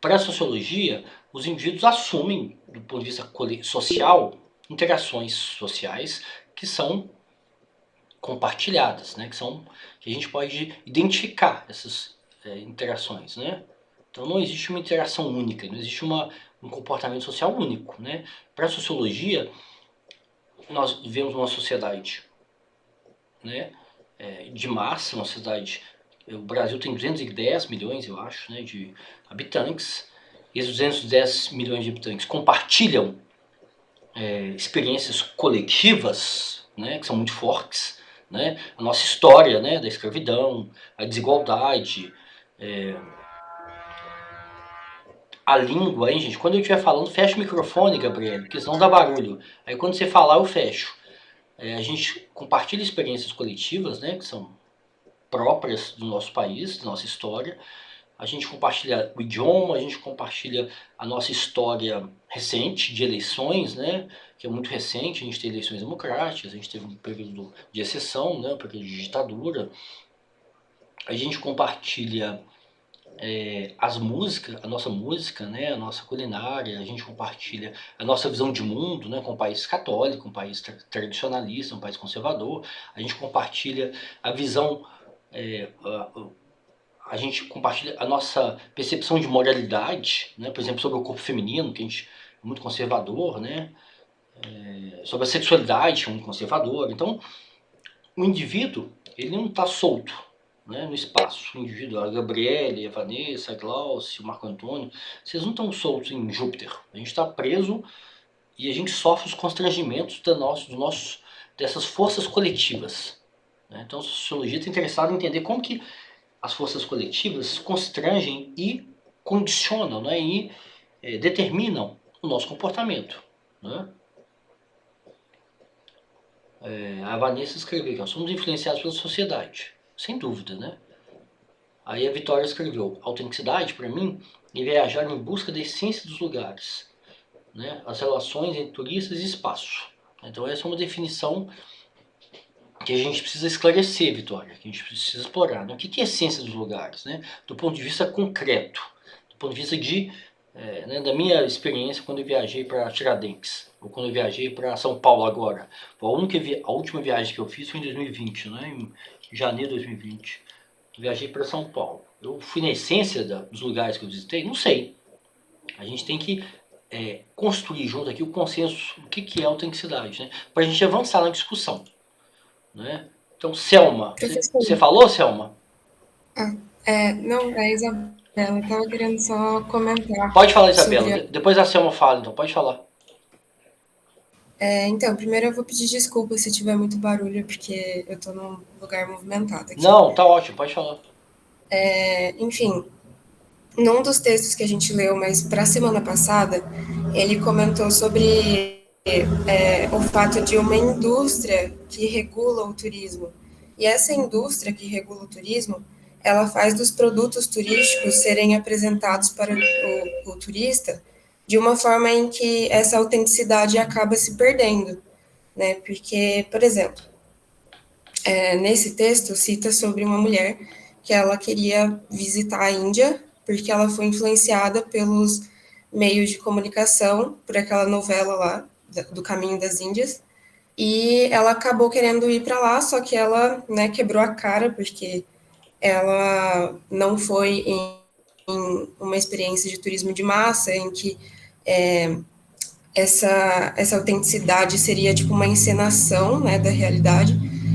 para a sociologia, os indivíduos assumem, do ponto de vista social, interações sociais que são compartilhadas, né? Que a gente pode identificar essas interações. Né? Então não existe uma interação única, não existe um comportamento social único. Né? Para a sociologia, nós vivemos uma sociedade, né, de massa, uma sociedade. O Brasil tem 210 milhões, eu acho, né, de habitantes. E esses 210 milhões de habitantes compartilham experiências coletivas, né, que são muito fortes. Né? A nossa história, né, da escravidão, a desigualdade, a língua, hein, gente? Quando eu estiver falando, fecha o microfone, Gabriel, porque senão dá barulho. Aí quando você falar, eu fecho. A gente compartilha experiências coletivas, né, que são próprias do nosso país, da nossa história. A gente compartilha o idioma, a gente compartilha a nossa história recente de eleições, né, que é muito recente. A gente tem eleições democráticas, a gente teve um período de exceção, né, um período de ditadura. A gente compartilha as músicas, a nossa música, né, a nossa culinária, a gente compartilha a nossa visão de mundo, né, com um país católico, um país tradicionalista, um país conservador. A gente compartilha a visão, a gente compartilha a nossa percepção de moralidade, né, por exemplo, sobre o corpo feminino, que a gente é muito conservador, né, sobre a sexualidade, que é muito conservador. Então, o indivíduo, ele não está solto, né, no espaço. O indivíduo, a Gabriele, a Vanessa, a Glaucia, o Marco Antônio, vocês não estão soltos em Júpiter. A gente está preso e a gente sofre os constrangimentos dessas forças coletivas. Né? Então a sociologia está interessada em entender como que as forças coletivas constrangem e condicionam, né, e determinam o nosso comportamento. Né? A Vanessa escreveu que nós somos influenciados pela sociedade, sem dúvida, né? Aí a Vitória escreveu: autenticidade, para mim, é viajar em busca da essência dos lugares, né? As relações entre turistas e espaço. Então essa é uma definição que a gente precisa esclarecer, Vitória, que a gente precisa explorar. Né? O que é a essência dos lugares, né? Do ponto de vista concreto, do ponto de vista né, da minha experiência quando eu viajei para Tiradentes, ou quando eu viajei para São Paulo agora. A última viagem que eu fiz foi em 2020, né, em janeiro de 2020. Eu viajei para São Paulo. Eu fui na essência dos lugares que eu visitei? Não sei. A gente tem que construir junto aqui o consenso do que é autenticidade, né, para a gente avançar na discussão. Né? Então, Selma, você falou, Selma? Não, é a Isabela, eu tava querendo só comentar. Pode falar, Isabela, depois a Selma fala, então, pode falar. Então, primeiro eu vou pedir desculpa se tiver muito barulho, porque eu tô num lugar movimentado aqui. Não, tá ótimo, pode falar. Enfim, num dos textos que a gente leu, mas para a semana passada, ele comentou sobre o fato de uma indústria que regula o turismo. E essa indústria que regula o turismo, ela faz dos produtos turísticos serem apresentados para o turista de uma forma em que essa autenticidade acaba se perdendo, né? Porque, por exemplo, nesse texto cita sobre uma mulher que ela queria visitar a Índia porque ela foi influenciada pelos meios de comunicação, por aquela novela lá, do Caminho das Índias, e ela acabou querendo ir para lá, só que ela, né, quebrou a cara, porque ela não foi em uma experiência de turismo de massa, em que essa autenticidade seria tipo uma encenação, né, da realidade.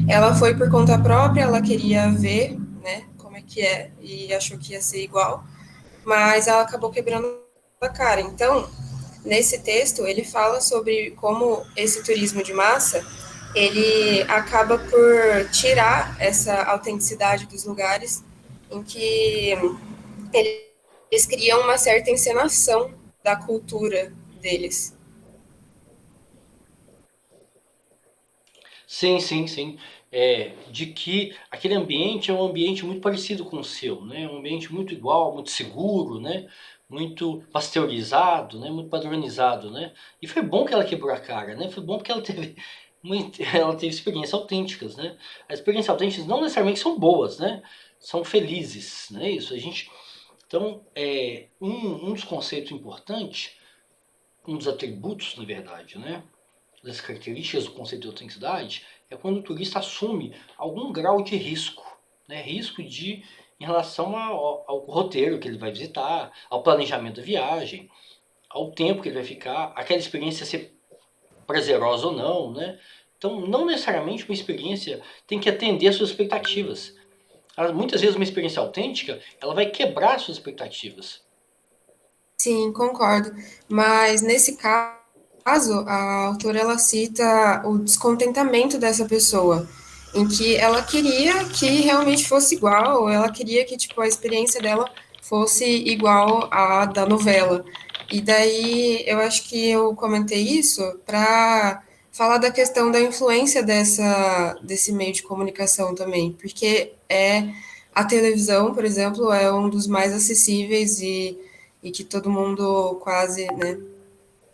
Ela foi por conta própria, ela queria ver, né, como é que é, e achou que ia ser igual, mas ela acabou quebrando a cara. Então, nesse texto, ele fala sobre como esse turismo de massa, ele acaba por tirar essa autenticidade dos lugares em que eles criam uma certa encenação da cultura deles. Sim, sim, sim. De que aquele ambiente é um ambiente muito parecido com o seu, né? Um ambiente muito igual, muito seguro, né? Muito pasteurizado, né? Muito padronizado, né? E foi bom que ela quebrou a cara, né? Foi bom porque ela teve experiências autênticas, né? As experiências autênticas não necessariamente são boas, né? São felizes, né? Isso, Então, um dos conceitos importantes, um dos atributos, na verdade, né? Das características do conceito de autenticidade é quando o turista assume algum grau de risco, né? Risco em relação ao roteiro que ele vai visitar, ao planejamento da viagem, ao tempo que ele vai ficar, aquela experiência ser prazerosa ou não, né? Então, não necessariamente uma experiência tem que atender às suas expectativas. Muitas vezes uma experiência autêntica, ela vai quebrar suas expectativas. Sim, concordo. Mas nesse caso, a autora ela cita o descontentamento dessa pessoa, em que ela queria que realmente fosse igual, ela queria que tipo a experiência dela fosse igual à da novela. E daí eu acho que eu comentei isso para falar da questão da influência desse meio de comunicação também, porque a televisão, por exemplo, é um dos mais acessíveis e que todo mundo quase, né,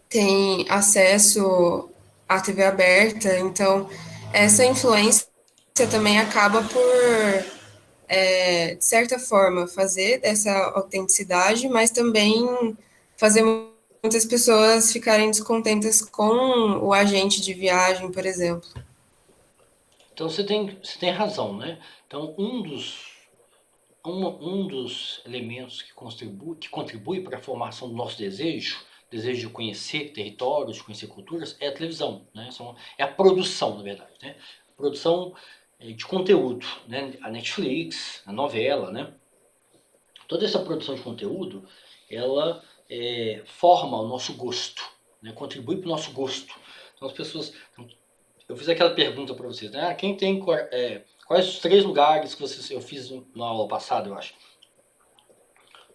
tem acesso à TV aberta, então essa influência também acaba de certa forma, fazer dessa autenticidade, mas também fazer muitas pessoas ficarem descontentes com o agente de viagem, por exemplo. Então você tem razão, né? Então um dos elementos que contribui para a formação do nosso desejo de conhecer territórios, de conhecer culturas, é a televisão, né? É a produção, na verdade, né? Produção de conteúdo, né? A Netflix, a novela, né? Toda essa produção de conteúdo, ela forma o nosso gosto, né? Contribui para o nosso gosto. Então as pessoas... Eu fiz aquela pergunta para vocês, né? Quem tem... quais os 3 lugares que vocês... Eu fiz na aula passada, eu acho.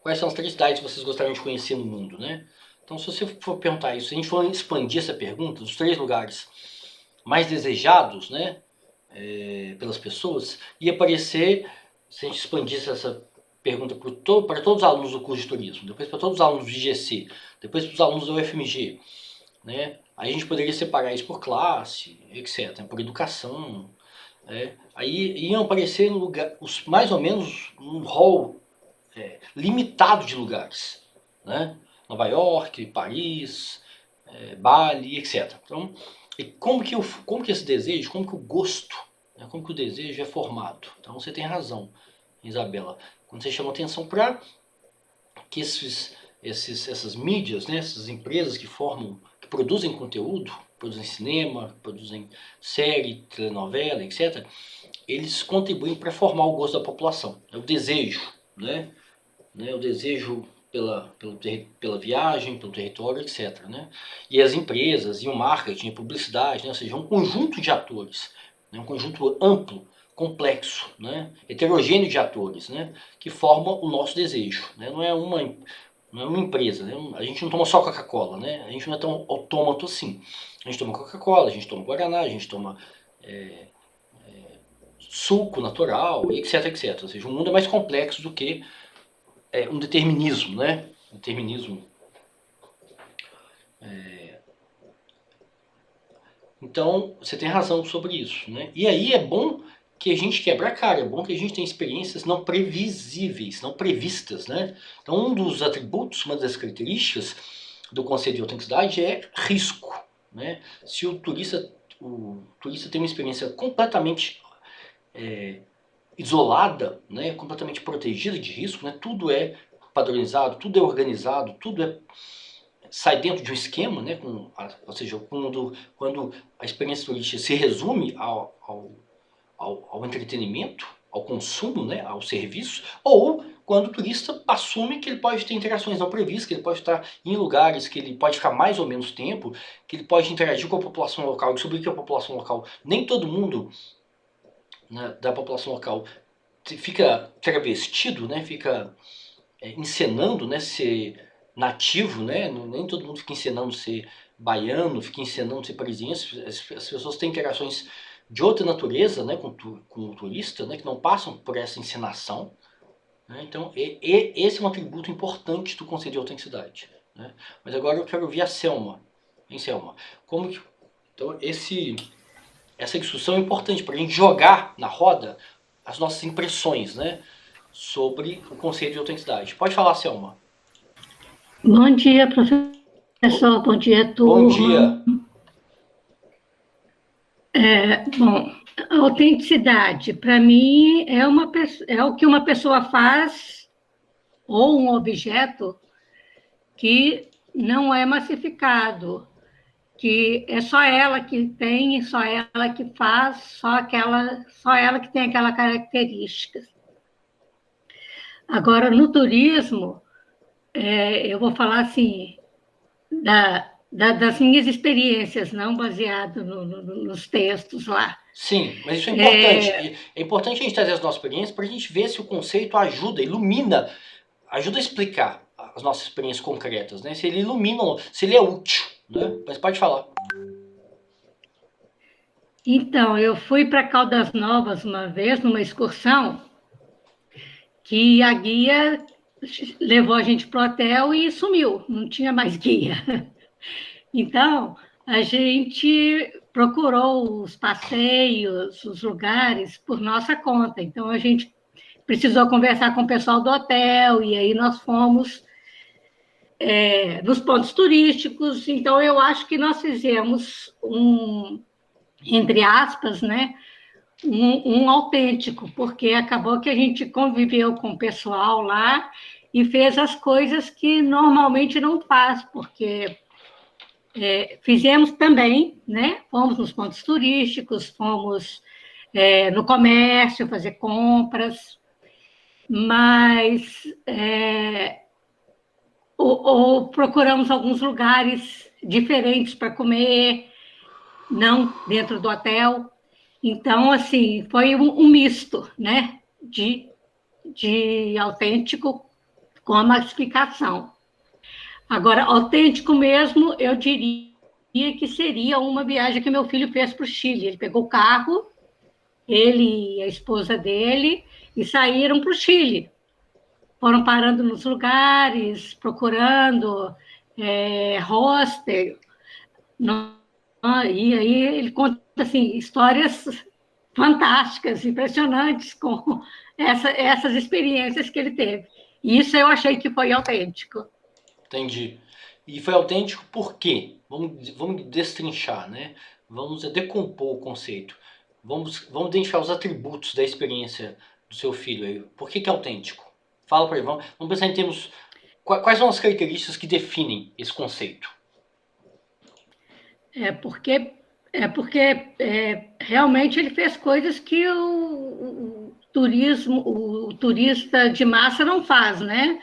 Quais são as 3 cidades que vocês gostariam de conhecer no mundo, né? Então, se você for perguntar isso, se a gente for expandir essa pergunta, os 3 lugares mais desejados, né? Pelas pessoas, ia aparecer, se a gente expandisse essa pergunta para todos os alunos do curso de turismo, depois para todos os alunos do IGC, depois para os alunos da UFMG, né? Aí a gente poderia separar isso por classe, etc., por educação, né? Aí iam aparecer mais ou menos um hall limitado de lugares, né? Nova York, Paris, Bali, etc. Então, e como que esse desejo, como que o gosto, né? Como que o desejo é formado? Então você tem razão, Isabela, quando você chama atenção para que essas mídias, né? Essas empresas que produzem conteúdo, produzem cinema, produzem série, telenovela, etc., eles contribuem para formar o gosto da população. É o desejo, né? O desejo pela viagem, pelo território, etc., né? E as empresas, e o marketing, a publicidade, né? Ou seja, um conjunto de atores, né? Um conjunto amplo, complexo, né? Heterogêneo de atores, né? Que forma o nosso desejo, né? Não é uma empresa, né? A gente não toma só Coca-Cola, né? A gente não é tão autômato assim. A gente toma Coca-Cola, a gente toma Guaraná, a gente toma suco natural, etc, etc. Ou seja, o mundo é mais complexo do que um determinismo, né? Determinismo. Então, você tem razão sobre isso, né? E aí é bom que a gente quebra a cara, é bom que a gente tenha experiências não previsíveis, não previstas, né? Então, um dos atributos, uma das características do conceito de autenticidade é risco, né? Se o turista tem uma experiência completamente isolada, né? Completamente protegida de risco, né? Tudo é padronizado, tudo é organizado, tudo sai dentro de um esquema, né? Ou seja, quando a experiência turística se resume ao entretenimento, ao consumo, né? Ao serviço, ou quando o turista assume que ele pode ter interações não previstas, que ele pode estar em lugares, que ele pode ficar mais ou menos tempo, que ele pode interagir com a população local, sobre o que a população local, nem todo mundo, né, da população local fica travestido, né? Fica encenando, né? Ser nativo, né? Nem todo mundo fica ensinando ser baiano, fica ensinando ser parisiense. As pessoas têm interações de outra natureza, né? Com o turista, né? Que não passam por essa encenação, né? Então, esse é um atributo importante do conceito de autenticidade, né? Mas agora eu quero ouvir a Selma. Hein, Selma? Então, essa discussão é importante para a gente jogar na roda as nossas impressões, né? Sobre o conceito de autenticidade. Pode falar, Selma. Bom dia, professor. Bom dia, turma. Bom dia. Bom, a autenticidade, para mim, é o que uma pessoa faz, ou um objeto, que não é massificado, que é só ela que tem, só ela que faz, só ela que tem aquela característica. Agora, no turismo, eu vou falar assim, das minhas experiências, não baseado nos textos lá. Sim, mas isso é importante. É importante a gente trazer as nossas experiências para a gente ver se o conceito ajuda, ilumina, ajuda a explicar as nossas experiências concretas, né? Se ele ilumina, se ele é útil, né? Mas pode falar. Então, eu fui para Caldas Novas uma vez, numa excursão, que a guia levou a gente para o hotel e sumiu, não tinha mais guia. Então, a gente procurou os passeios, os lugares, por nossa conta. Então, a gente precisou conversar com o pessoal do hotel, e aí nós fomos nos pontos turísticos. Então, eu acho que nós fizemos entre aspas, né, um autêntico, porque acabou que a gente conviveu com o pessoal lá e fez as coisas que normalmente não faz, porque fizemos também, né? Fomos nos pontos turísticos, fomos no comércio fazer compras, mas ou procuramos alguns lugares diferentes para comer, não dentro do hotel. Então, assim, foi um misto, né? De autêntico com a massificação. Agora, autêntico mesmo, eu diria que seria uma viagem que meu filho fez para o Chile. Ele pegou o carro, ele e a esposa dele, e saíram para o Chile. Foram parando nos lugares, procurando hostel. E aí ele conta assim, histórias fantásticas, impressionantes com essas experiências que ele teve. E isso eu achei que foi autêntico. Entendi. E foi autêntico por quê? Vamos destrinchar, né? Vamos decompor o conceito. Vamos identificar os atributos da experiência do seu filho aí. Por que é autêntico? Fala para ele. Vamos pensar em termos... Quais são as características que definem esse conceito? Porque realmente ele fez coisas que o turista de massa não faz, né?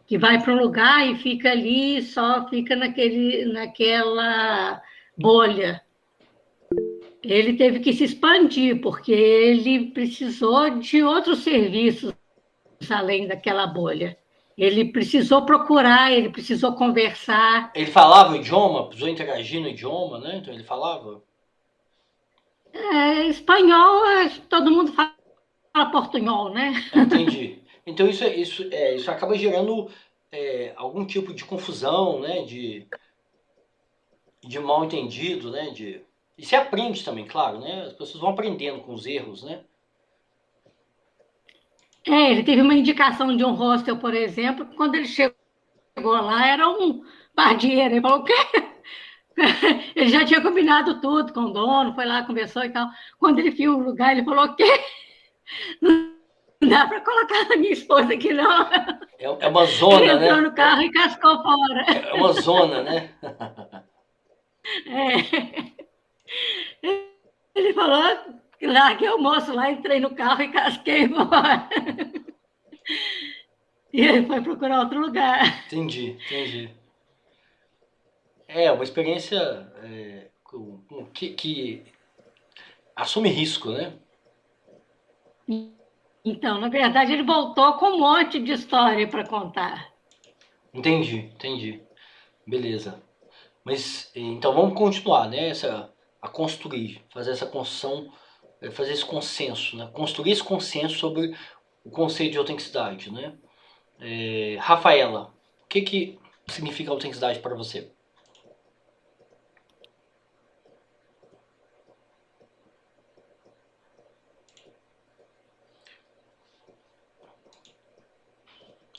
Que vai para um lugar e fica ali, só fica naquela bolha. Ele teve que se expandir, porque ele precisou de outros serviços além daquela bolha. Ele precisou procurar, ele precisou conversar. Ele falava o idioma, precisou interagir no idioma, né? Então ele falava? Espanhol, todo mundo fala portunhol, né? Entendi. Então isso acaba gerando algum tipo de confusão, né? De mal entendido, né? E se aprende também, claro, né? As pessoas vão aprendendo com os erros, né? Ele teve uma indicação de um hostel, por exemplo, que quando ele chegou lá era um pardieiro. Ele falou, o quê? Ele já tinha combinado tudo com o dono, foi lá, conversou e tal. Quando ele viu o lugar, ele falou, o quê? Não dá para colocar a minha esposa aqui, não. É uma zona, ele entrou né? No carro e cascou fora. É uma zona, né? Ele falou, larguei o moço lá, entrei no carro e casquei fora. E ele foi procurar outro lugar. Entendi. É uma experiência que assume risco, né? Então, na verdade, ele voltou com um monte de história para contar. Entendi. Beleza. Mas, então, vamos continuar, né? A construir, fazer essa construção, fazer esse consenso, né? Construir esse consenso sobre o conceito de autenticidade, né? Rafaela, o que significa autenticidade para você?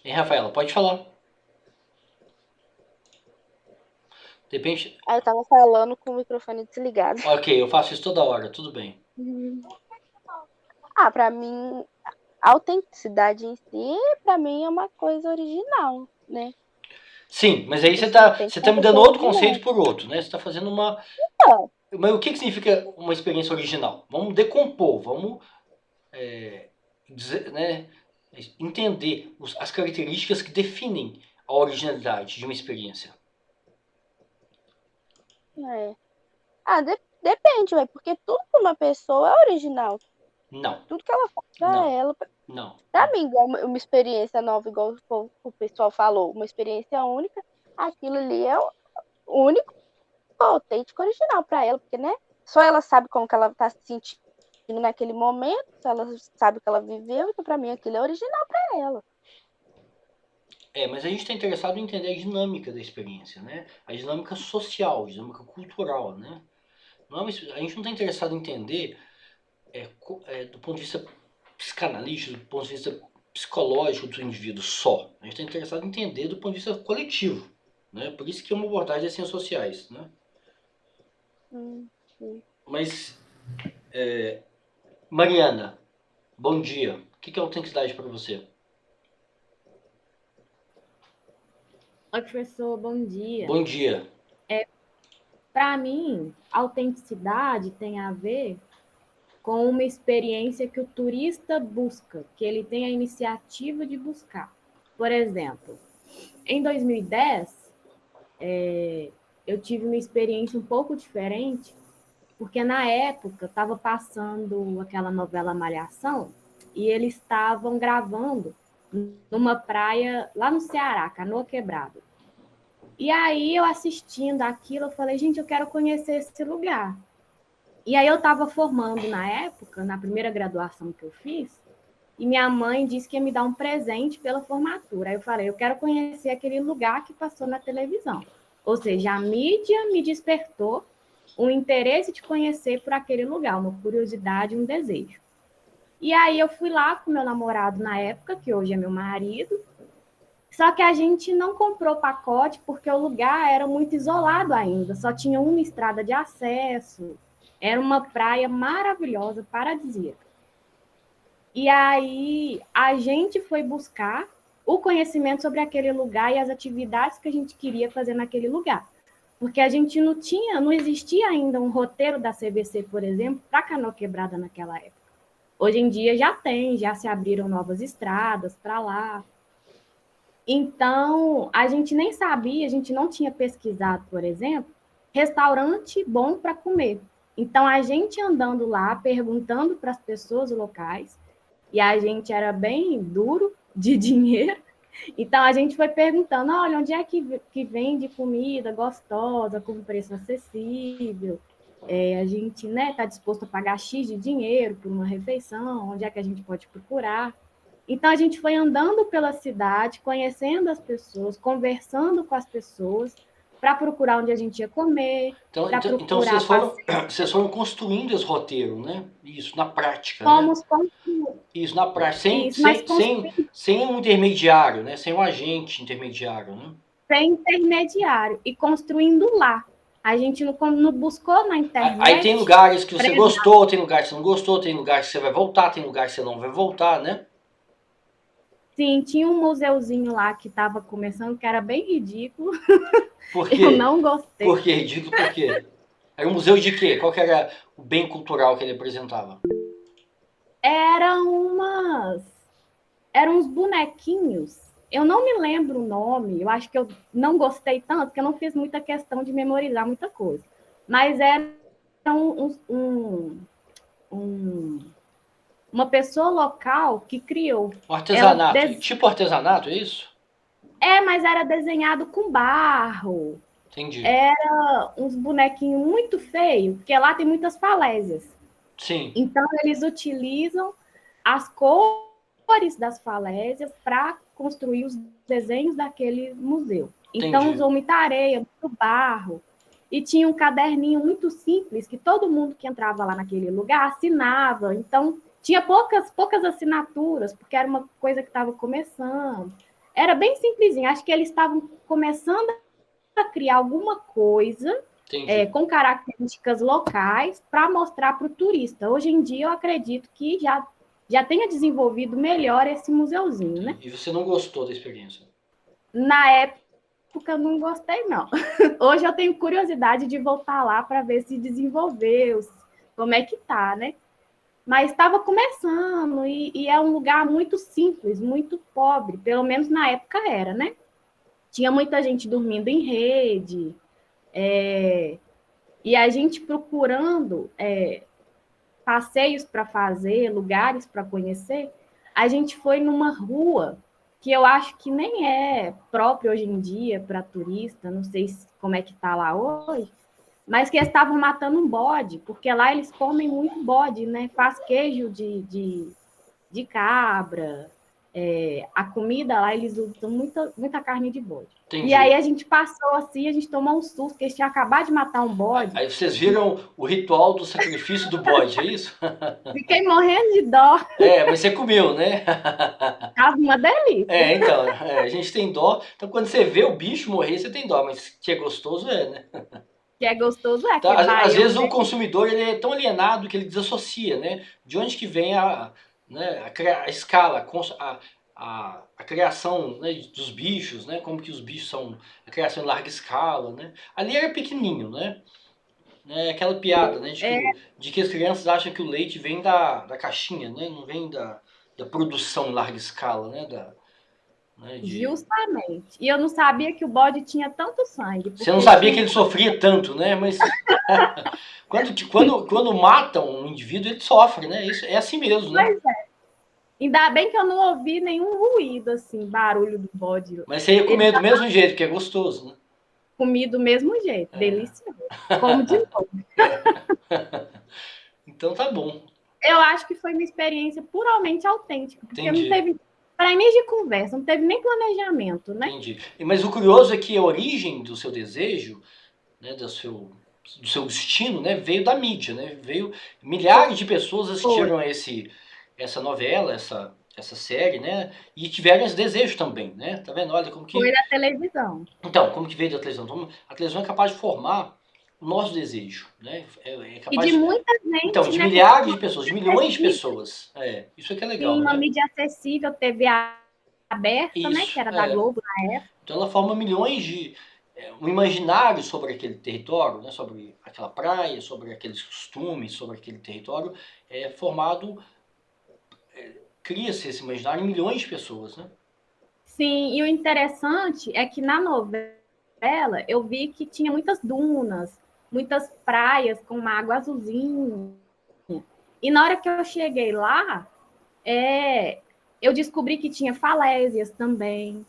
Rafaela, pode falar. Depende. Eu tava falando com o microfone desligado. Ok, eu faço isso toda hora, tudo bem. Pra mim, a autenticidade em si, pra mim, é uma coisa original, né? Sim, mas aí você tá me dando outro conceito por outro, né? Você tá fazendo uma... Mas o que significa uma experiência original? Vamos decompor, vamos né, entender as características que definem a originalidade de uma experiência. Depende, porque tudo que uma pessoa é original. Não. Tudo que ela faz pra ela. Não. Pra mim, igual uma experiência nova, igual o pessoal falou, uma experiência única, aquilo ali é o único, autêntico, original pra ela, porque, né? Só ela sabe como que ela tá se sentindo naquele momento, só ela sabe o que ela viveu, então pra mim aquilo é original pra ela. Mas a gente está interessado em entender a dinâmica da experiência, né? A dinâmica social, a dinâmica cultural, né? A gente não está interessado em entender do ponto de vista psicanalítico, do ponto de vista psicológico do indivíduo só. A gente está interessado em entender do ponto de vista coletivo, né? Por isso que é uma abordagem das ciências sociais, né? Sim. Mas, Mariana, bom dia. O que é autenticidade para você? Oi, professor, bom dia. Bom dia. Para mim, autenticidade tem a ver com uma experiência que o turista busca, que ele tem a iniciativa de buscar. Por exemplo, em 2010, eu tive uma experiência um pouco diferente, porque na época estava passando aquela novela Malhação e eles estavam gravando numa praia lá no Ceará, Canoa Quebrada. E aí eu assistindo aquilo, eu falei, gente, eu quero conhecer esse lugar. E aí eu estava formando na época, na primeira graduação que eu fiz, e minha mãe disse que ia me dar um presente pela formatura. Aí eu falei, eu quero conhecer aquele lugar que passou na televisão. Ou seja, a mídia me despertou um interesse de conhecer por aquele lugar, uma curiosidade, um desejo. E aí eu fui lá com meu namorado na época, que hoje é meu marido, só que a gente não comprou pacote porque o lugar era muito isolado ainda, só tinha uma estrada de acesso, era uma praia maravilhosa, paradisíaca. E aí a gente foi buscar o conhecimento sobre aquele lugar e as atividades que a gente queria fazer naquele lugar. Porque a gente não existia ainda um roteiro da CVC, por exemplo, para Canoa Quebrada naquela época. Hoje em dia já se abriram novas estradas para lá. Então, a gente nem sabia, a gente não tinha pesquisado, por exemplo, restaurante bom para comer. Então, a gente andando lá, perguntando para as pessoas locais, e a gente era bem duro de dinheiro, então a gente foi perguntando, olha, onde é que vende comida gostosa, com preço acessível, a gente está disposto a pagar X de dinheiro por uma refeição, onde é que a gente pode procurar. Então, a gente foi andando pela cidade, conhecendo as pessoas, conversando com as pessoas, para procurar onde a gente ia comer, para Então procurar... vocês foram construindo esse roteiro, né? Isso, na prática, Fomos né? construindo. Isso, na prática, Isso, mas sem um intermediário, né? Sem um agente intermediário, né? Sem intermediário, e construindo lá. A gente não buscou na internet. Aí tem lugares que você gostou, tem lugares que você não gostou, tem lugares que você vai voltar, tem lugares que você não vai voltar, né? Sim, tinha um museuzinho lá que estava começando, que era bem ridículo. Por quê? Eu não gostei. Por quê? Ridículo por quê? Era um museu de quê? Qual que era o bem cultural que ele apresentava? Eram uns bonequinhos. Eu não me lembro o nome, eu acho que eu não gostei tanto, porque eu não fiz muita questão de memorizar muita coisa. Mas era uma pessoa local que criou. Um artesanato, tipo artesanato, é isso? Mas era desenhado com barro. Entendi. Era uns bonequinhos muito feios, porque lá tem muitas falésias. Sim. Então, eles utilizam as cores das falésias para construir os desenhos daquele museu. Então, Entendi. usou muita areia, muito barro. E tinha um caderninho muito simples que todo mundo que entrava lá naquele lugar assinava. Então, tinha poucas assinaturas, porque era uma coisa que estava começando. Era bem simplesinho. Acho que eles estavam começando a criar alguma coisa com características locais para mostrar para o turista. Hoje em dia, eu acredito que já tenha desenvolvido melhor esse museuzinho, né? E você não gostou da experiência? Na época, não gostei, não. Hoje eu tenho curiosidade de voltar lá para ver se desenvolveu, como é que tá, né? Mas estava começando e é um lugar muito simples, muito pobre, pelo menos na época era, né? Tinha muita gente dormindo em rede, e a gente procurando passeios para fazer, lugares para conhecer, a gente foi numa rua que eu acho que nem é própria hoje em dia para turista, não sei como é que está lá hoje, mas que eles estavam matando um bode, porque lá eles comem muito bode, né? Faz queijo de cabra, a comida lá, eles usam muita carne de bode. Entendi. E aí a gente passou assim, a gente tomou um susto, porque eles tinham acabado de matar um bode. Aí vocês viram o ritual do sacrifício do bode, é isso? Fiquei morrendo de dó. Mas você comeu, né? Tava uma delícia. Então, a gente tem dó. Então, quando você vê o bicho morrer, você tem dó, mas que é gostoso, né? Que é gostoso, Tá, que vai, às vezes eu- o consumidor ele é tão alienado que ele desassocia, né? De onde que vem a escala, a criação, né, dos bichos, né? Como que os bichos são a criação em larga escala, né? Ali era pequenininho, né? Aquela piada, né? De que as crianças acham que o leite vem da caixinha, né? Não vem da produção em larga escala, né? Justamente. E eu não sabia que o bode tinha tanto sangue. Você não sabia que ele sofria tanto, né? Mas quando matam um indivíduo, ele sofre, né? Isso é assim mesmo, né? Pois é. Ainda bem que eu não ouvi nenhum ruído, assim, barulho do bode. Mas você ia comer do mesmo jeito, que é gostoso, né? Comi do mesmo jeito, delicioso. Como de novo. Então tá bom. Eu acho que foi uma experiência puramente autêntica, porque Entendi. não teve para início de conversa, não teve nem planejamento, né? Entendi. Mas o curioso é que a origem do seu desejo, né, do seu destino, né, veio da mídia, né? Veio milhares de pessoas assistiram essa novela, essa série, né? E tiveram esse desejo também, né? Tá vendo? Olha como que Foi na televisão. Então, como que veio da televisão? Então, a televisão é capaz de formar o nosso desejo, né? É E capaz de muita gente, Então, de né? milhares de pessoas, de milhões de pessoas. Isso é que é legal, Tem uma né? mídia acessível, TV aberta, né? Isso, Que era da Globo na época. Então ela forma milhões de um imaginário sobre aquele território, né? Sobre aquela praia, sobre aqueles costumes, sobre aquele território, formado, cria-se esse imaginário em milhões de pessoas, né? Sim, e o interessante é que na novela eu vi que tinha muitas dunas, muitas praias com uma água azulzinha. E na hora que eu cheguei lá, eu descobri que tinha falésias também.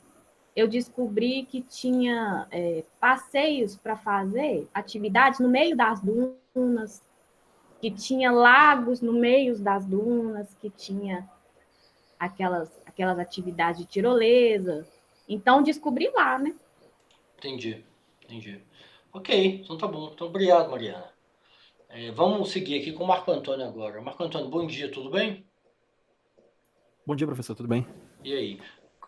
Eu descobri que tinha passeios para fazer, atividades no meio das dunas, que tinha lagos no meio das dunas, que tinha aquelas atividades de tirolesa. Então, descobri lá, né? Entendi. Ok, então tá bom. Então, obrigado, Mariana. Vamos seguir aqui com o Marco Antônio agora. Marco Antônio, bom dia, tudo bem? Bom dia, professor, tudo bem? E aí?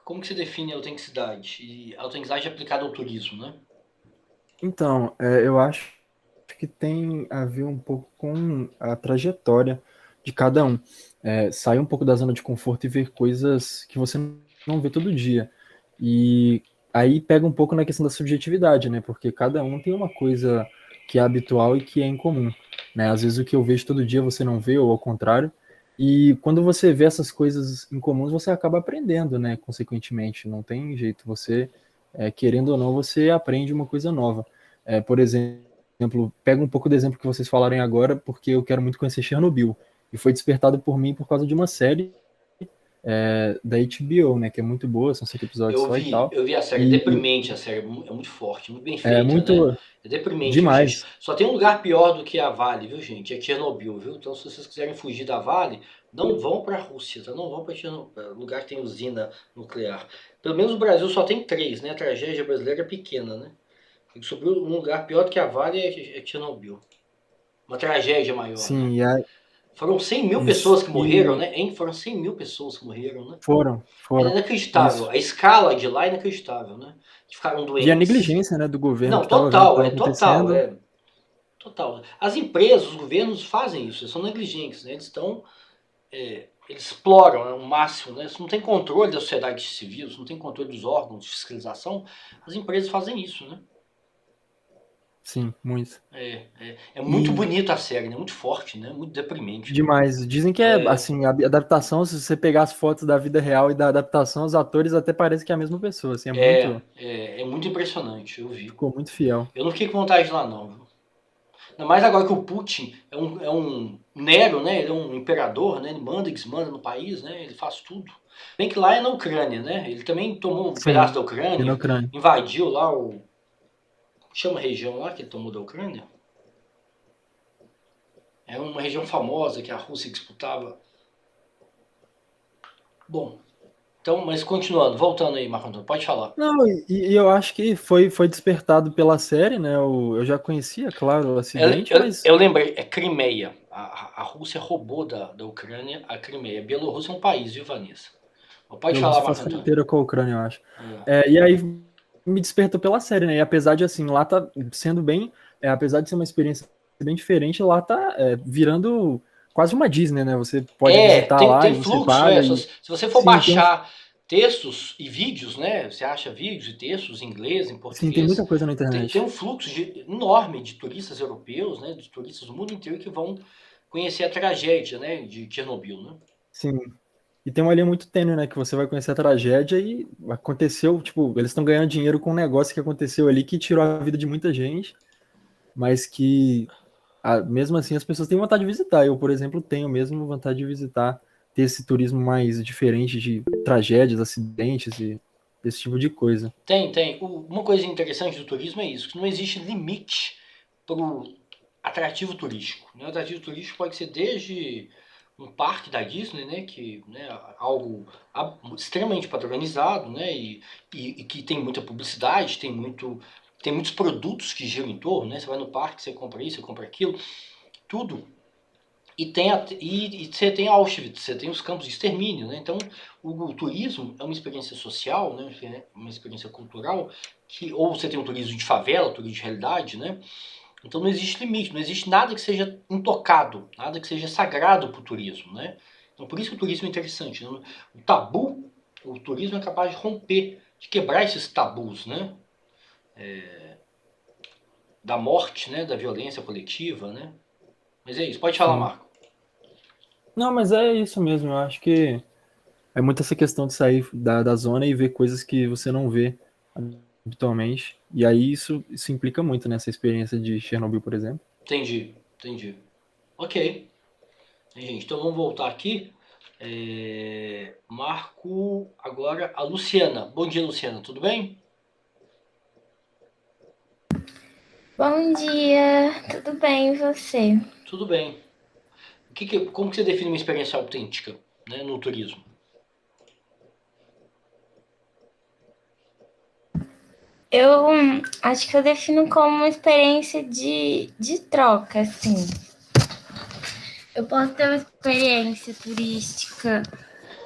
Como que você define a autenticidade? E a autenticidade aplicada ao turismo, né? Então, eu acho que tem a ver um pouco com a trajetória de cada um. Sair um pouco da zona de conforto e ver coisas que você não vê todo dia. E aí pega um pouco na questão da subjetividade, né? Porque cada um tem uma coisa que é habitual e que é incomum, né? Às vezes o que eu vejo todo dia você não vê, ou ao contrário. E quando você vê essas coisas incomuns, você acaba aprendendo, né? Consequentemente, não tem jeito. Você, querendo ou não, você aprende uma coisa nova. Por exemplo, pega um pouco do exemplo que vocês falarem agora, porque eu quero muito conhecer Chernobyl. E foi despertado por mim por causa de uma série da HBO, né? Que é muito boa, são 5 episódios só e tal. Eu vi a série, é deprimente a série, é muito forte, muito bem feita, É muito né? É deprimente, viu, demais. gente? Só tem um lugar pior do que a Vale, viu, gente? É Chernobyl, viu? Então, se vocês quiserem fugir da Vale, não vão para a Rússia, tá? Não vão para Chernobyl, lugar que tem usina nuclear. Pelo menos no Brasil só tem 3, né? A tragédia brasileira é pequena, né? Sobre um lugar pior do que a Vale é Chernobyl. Uma tragédia maior, né? Sim, Foram 100 mil Isso, pessoas que morreram, e- né? Hein? Foram 100 mil pessoas que morreram, né? foram. É inacreditável. Isso. A escala de lá é inacreditável, né? Que ficaram doentes. E a negligência, né, do governo Não, que estava vendo o que total, estava acontecendo. total. As empresas, os governos fazem isso, eles são negligentes, né? Eles estão, eles exploram, né, o máximo, né? Se não tem controle da sociedade civil, se não tem controle dos órgãos de fiscalização, as empresas fazem isso, né? Sim, muito. É muito bonita a série, né? Muito forte, né? Muito deprimente. Né? Demais. Dizem que assim, a adaptação, se você pegar as fotos da vida real e da adaptação, os atores até parecem que é a mesma pessoa, assim, É muito impressionante, eu vi. ficou muito fiel. Eu não fiquei com vontade de ir lá, não. Viu? Ainda mais agora que o Putin é um Nero, né? Ele é um imperador, né? Ele manda e desmanda no país, né? Ele faz tudo. Bem que lá é na Ucrânia, né? Ele também tomou um pedaço da Ucrânia, na Ucrânia. invadiu lá chama a região lá que ele tomou da Ucrânia? É uma região famosa que a Rússia disputava. Bom, Então, mas continuando, voltando aí, Marco Antônio, pode falar. Não, e eu acho que foi despertado pela série, né? Eu já conhecia, claro, o acidente, mas Eu lembrei, é Crimeia. A Rússia roubou da Ucrânia a Crimeia. Bielorrússia é um país, viu, Vanessa? Mas pode falar, Bielorrússia Marco faz Antônio. fronteira com a Ucrânia, eu acho. É. E aí me despertou pela série, né? E apesar de, assim, lá tá sendo bem... apesar de ser uma experiência bem diferente, lá tá virando quase uma Disney, né? Você pode visitar lá e Tem você fluxo, paga. Se você for Sim, baixar textos e vídeos, né? Você acha vídeos e textos em inglês, em Sim, português. tem muita coisa na Tem internet. um fluxo enorme de turistas europeus, né? De turistas do mundo inteiro que vão conhecer a tragédia, né? De Chernobyl, né? Sim. E tem uma linha muito tênue, né? Que você vai conhecer a tragédia e aconteceu, tipo, eles estão ganhando dinheiro com um negócio que aconteceu ali que tirou a vida de muita gente, mas que mesmo assim as pessoas têm vontade de visitar. Eu, por exemplo, tenho mesmo vontade de visitar, ter esse turismo mais diferente de tragédias, acidentes e esse tipo de coisa. Tem. Uma coisa interessante do turismo é isso, que não existe limite para o atrativo turístico. Né? O atrativo turístico pode ser desde um parque da Disney, né, que algo extremamente padronizado, né, e que tem muita publicidade, tem muitos produtos que giram em torno, né? Você vai no parque, você compra isso, você compra aquilo, tudo. E você tem Auschwitz, você tem os campos de extermínio, né? Então, o turismo é uma experiência social, né? Uma experiência cultural, ou você tem um turismo de favela, turismo de realidade, né? Então não existe limite, não existe nada que seja intocado, nada que seja sagrado para o turismo, né? Então por isso que o turismo é interessante, né? O tabu, o turismo é capaz de romper, de quebrar esses tabus, né? Da morte, né? Da violência coletiva, né? Mas é isso, pode falar, Sim. Marco. Não, mas é isso mesmo. Eu acho que é muito essa questão de sair da zona e ver coisas que você não vê habitualmente. E aí isso implica muito nessa experiência de Chernobyl, por exemplo. Entendi. Ok. Gente, então vamos voltar aqui. Marco, agora a Luciana. Bom dia, Luciana, tudo bem? Bom dia, tudo bem e você? Tudo bem. Como que você define uma experiência autêntica, né, no turismo? Eu acho que eu defino como uma experiência de troca, assim. Eu posso ter uma experiência turística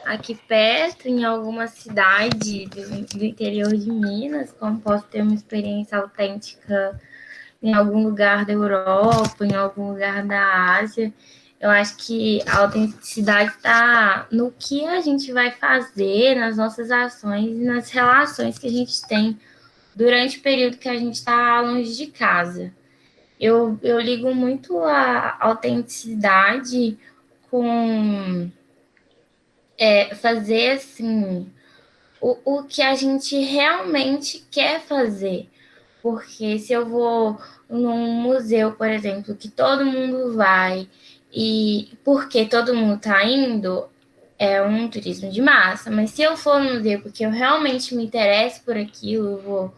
aqui perto, em alguma cidade do interior de Minas, como posso ter uma experiência autêntica em algum lugar da Europa, em algum lugar da Ásia. Eu acho que a autenticidade está no que a gente vai fazer, nas nossas ações e nas relações que a gente tem durante o período que a gente está longe de casa. Eu ligo muito a autenticidade com fazer assim o que a gente realmente quer fazer. Porque se eu vou num museu, por exemplo, que todo mundo vai, e porque todo mundo está indo, é um turismo de massa. Mas se eu for no museu porque eu realmente me interesso por aquilo, eu vou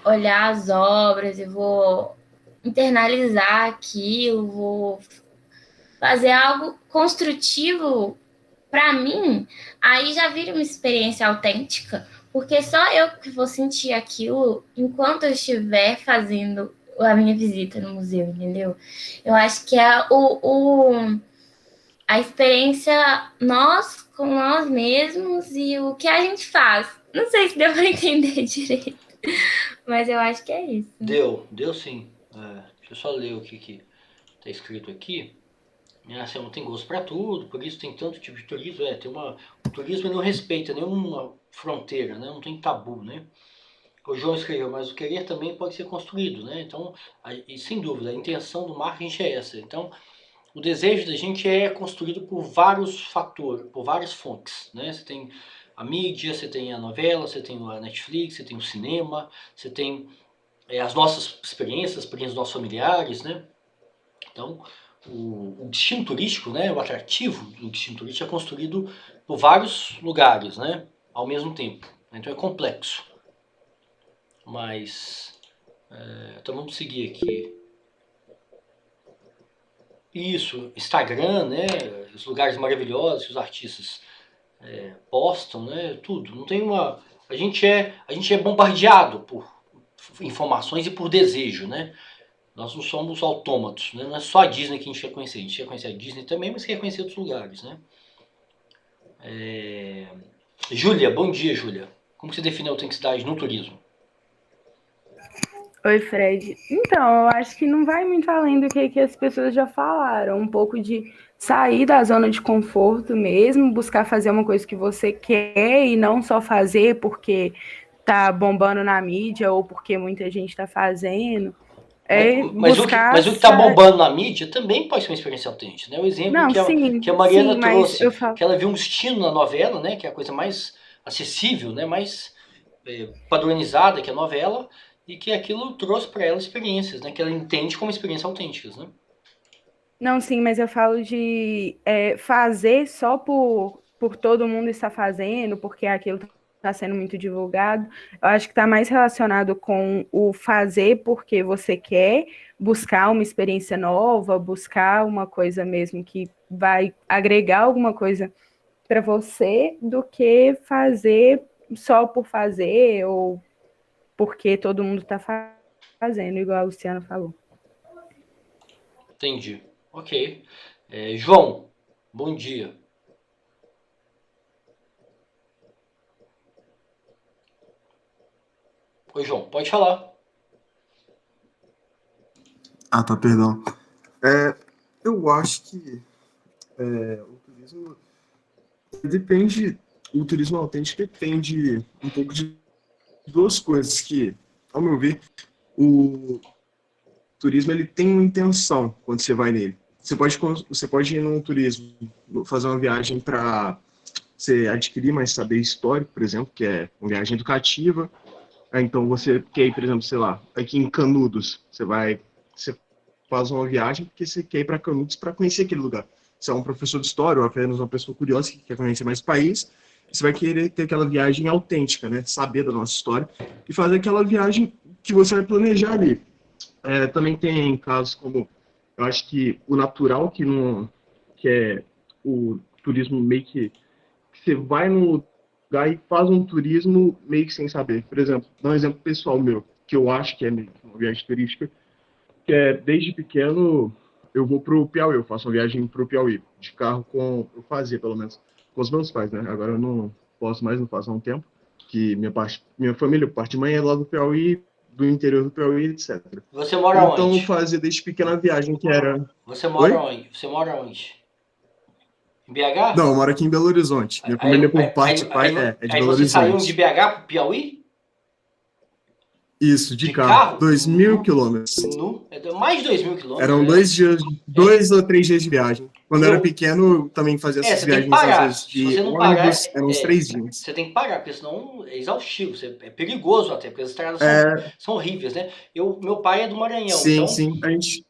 olhar as obras, eu vou internalizar aquilo, vou fazer algo construtivo para mim, aí já vira uma experiência autêntica, porque só eu que vou sentir aquilo enquanto eu estiver fazendo a minha visita no museu, entendeu? Eu acho que é a experiência nós com nós mesmos e o que a gente faz. Não sei se deu para entender direito, mas eu acho que é isso. Deu sim. Deixa eu só ler o que está escrito aqui. A Selma tem gosto para tudo, por isso tem tanto tipo de turismo. O turismo não respeita nenhuma fronteira, né? Não tem tabu, né? O João escreveu, mas o querer também pode ser construído, né? Então, e sem dúvida, a intenção do marketing é essa. Então, o desejo da gente é construído por vários fatores, por várias fontes, né? Você tem a mídia, você tem a novela, você tem a Netflix, você tem o cinema, você tem as nossas experiências dos nossos familiares, né? Então, o destino turístico, né, o atrativo do destino turístico é construído por vários lugares, né, ao mesmo tempo. Então é complexo. Mas, então vamos seguir aqui. Isso, Instagram, né, os lugares maravilhosos que os artistas postam, né? Tudo. Não tem uma. A gente é bombardeado por informações e por desejo, né? Nós não somos autômatos, né? Não é só a Disney que a gente quer conhecer. A gente quer conhecer a Disney também, mas quer conhecer outros lugares, né? Júlia, bom dia, Júlia. Como você define a autenticidade no turismo? Oi, Fred. Então, eu acho que não vai muito além do que as pessoas já falaram. Um pouco de sair da zona de conforto mesmo, buscar fazer uma coisa que você quer e não só fazer porque tá bombando na mídia ou porque muita gente tá fazendo. Mas o que está bombando na mídia também pode ser uma experiência autêntica, né? O exemplo não, que a Mariana trouxe, falo... que ela viu um destino na novela, né? Que é a coisa mais acessível, né? Mais padronizada que a novela, e que aquilo trouxe para ela experiências, né? Que ela entende como experiências autênticas, né? Não, sim, mas eu falo de fazer só por todo mundo estar fazendo, porque aquilo está sendo muito divulgado. Eu acho que está mais relacionado com o fazer porque você quer, buscar uma experiência nova, buscar uma coisa mesmo que vai agregar alguma coisa para você, do que fazer só por fazer ou porque todo mundo está fazendo, igual a Luciana falou. Entendi. Ok. João, bom dia. Oi, João, pode falar. Ah, tá, perdão. Eu acho que o turismo depende, o turismo autêntico depende um pouco de duas coisas que, ao meu ver, o turismo ele tem uma intenção quando você vai nele. Você pode ir num turismo, fazer uma viagem para você adquirir mais saber histórico, por exemplo, que é uma viagem educativa. Então você quer ir, por exemplo, sei lá, aqui em Canudos, você faz uma viagem porque você quer ir para Canudos para conhecer aquele lugar. Você é um professor de história ou apenas uma pessoa curiosa que quer conhecer mais o país, você vai querer ter aquela viagem autêntica, né? Saber da nossa história e fazer aquela viagem que você vai planejar ali. Também tem casos como, eu acho que o natural, que é o turismo meio que você vai num lugar e faz um turismo meio que sem saber. Por exemplo, dá um exemplo pessoal meu, que eu acho que é meio que uma viagem turística, que é desde pequeno eu vou pro Piauí, eu faço uma viagem pro Piauí, de carro eu fazia pelo menos, com os meus pais, né? Agora eu não posso mais, não faço há um tempo, que minha família, parte de mãe é lá do Piauí, do interior do Piauí, etc. Você mora onde? Então eu fazia desde pequena viagem que era... Você mora onde? Você mora onde? Em BH? Não, eu moro aqui em Belo Horizonte. Minha família por parte de pai é de Belo Horizonte. Aí você saiu de BH pro Piauí? Isso, de carro. 2.000 quilômetros. Mais de 2.000 quilômetros. Eram 2 ou 3 dias de viagem. Quando eu era pequeno, eu também fazia essas viagens às vezes de ônibus, eram uns 3 dias. Você tem que parar, porque senão é exaustivo, é perigoso até, porque as estradas são horríveis, né? Meu pai é do Maranhão, então